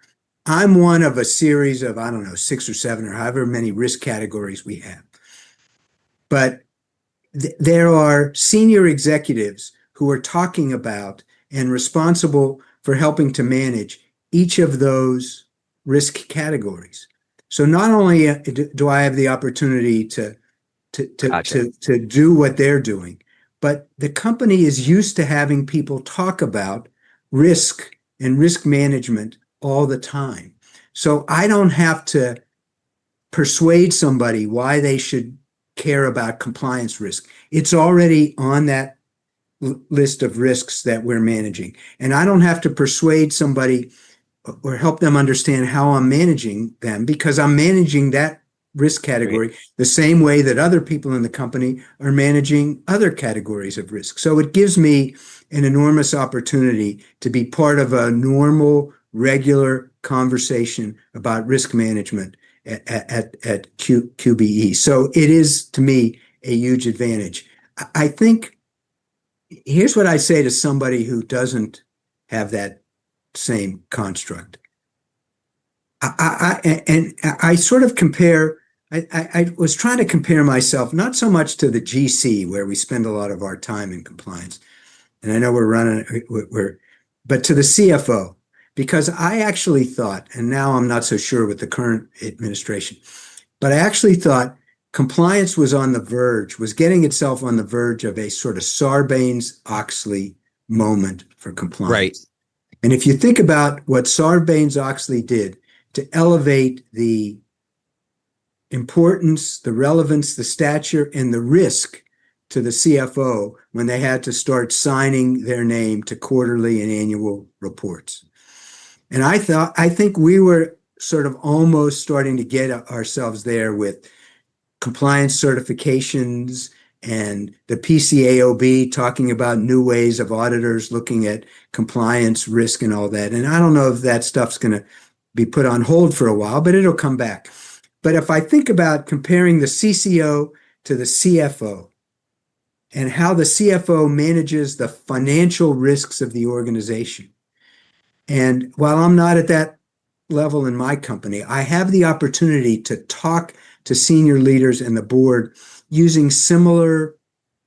I'm one of a series of, 6 or 7 or however many risk categories we have. But there are senior executives who are talking about and responsible for helping to manage each of those risk categories. So not only do I have the opportunity to do what they're doing, but the company is used to having people talk about risk and risk management all the time. So I don't have to persuade somebody why they should care about compliance risk. It's already on that list of risks that we're managing. And I don't have to persuade somebody or help them understand how I'm managing them, because I'm managing that risk category the same way that other people in the company are managing other categories of risk. So it gives me an enormous opportunity to be part of a normal, regular conversation about risk management at QBE. So it is, to me, a huge advantage. I think, here's what I say to somebody who doesn't have that same construct. I sort of compare, I was trying to compare myself, not so much to the GC, where we spend a lot of our time in compliance. And I know but to the CFO, because I actually thought, and now I'm not so sure with the current administration, but I actually thought compliance was getting itself on the verge of a sort of Sarbanes-Oxley moment for compliance. Right. And if you think about what Sarbanes-Oxley did to elevate the importance, the relevance, the stature, and the risk to the CFO when they had to start signing their name to quarterly and annual reports. And I think we were sort of almost starting to get ourselves there with compliance certifications and the PCAOB talking about new ways of auditors looking at compliance risk and all that. And I don't know if that stuff's going to be put on hold for a while, but it'll come back. But if I think about comparing the CCO to the CFO and how the CFO manages the financial risks of the organization, and while I'm not at that level in my company, I have the opportunity to talk to senior leaders and the board using similar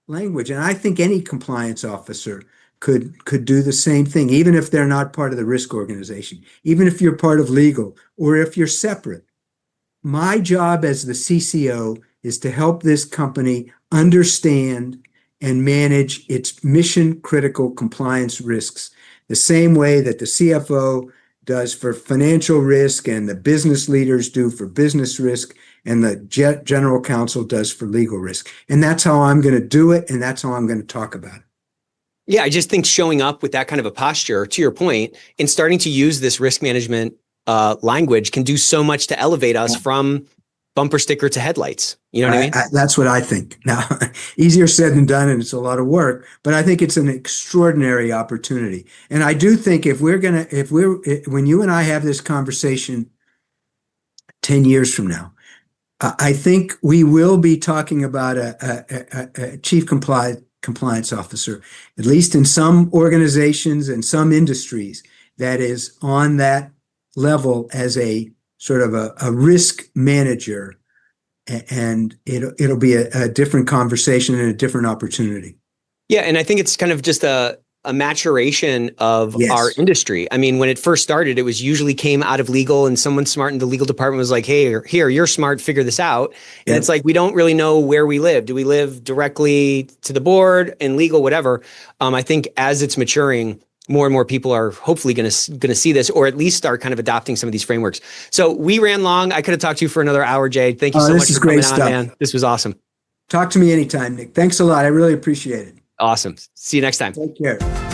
language. And I think any compliance officer could do the same thing, even if they're not part of the risk organization, even if you're part of legal or if you're separate. My job as the CCO is to help this company understand and manage its mission critical compliance risks the same way that the CFO does for financial risk and the business leaders do for business risk and the general counsel does for legal risk. And that's how I'm going to do it. And that's how I'm going to talk about it. Yeah, I just think showing up with that kind of a posture, to your point, and starting to use this risk management language can do so much to elevate us from bumper sticker to headlights. You know what I mean? That's what I think. Now, easier said than done, and it's a lot of work, but I think it's an extraordinary opportunity. And I do think when you and I have this conversation 10 years from now, I think we will be talking about a chief compliance officer, at least in some organizations and some industries, that is on that level as a sort of a risk manager, and it'll be a different conversation and a different opportunity. Yeah, and I think it's kind of just a maturation of our industry. I mean, when it first started, it was usually came out of legal, and someone smart in the legal department was like, hey, here, you're smart, figure this out. And it's like, we don't really know where we live. Do we live directly to the board and legal, whatever? I think as it's maturing, more and more people are hopefully going to see this, or at least start kind of adopting some of these frameworks. So we ran long. I could have talked to you for another hour, Jay. Thank you so much for coming on, man. This was awesome. Talk to me anytime, Nick. Thanks a lot. I really appreciate it. Awesome. See you next time. Take care.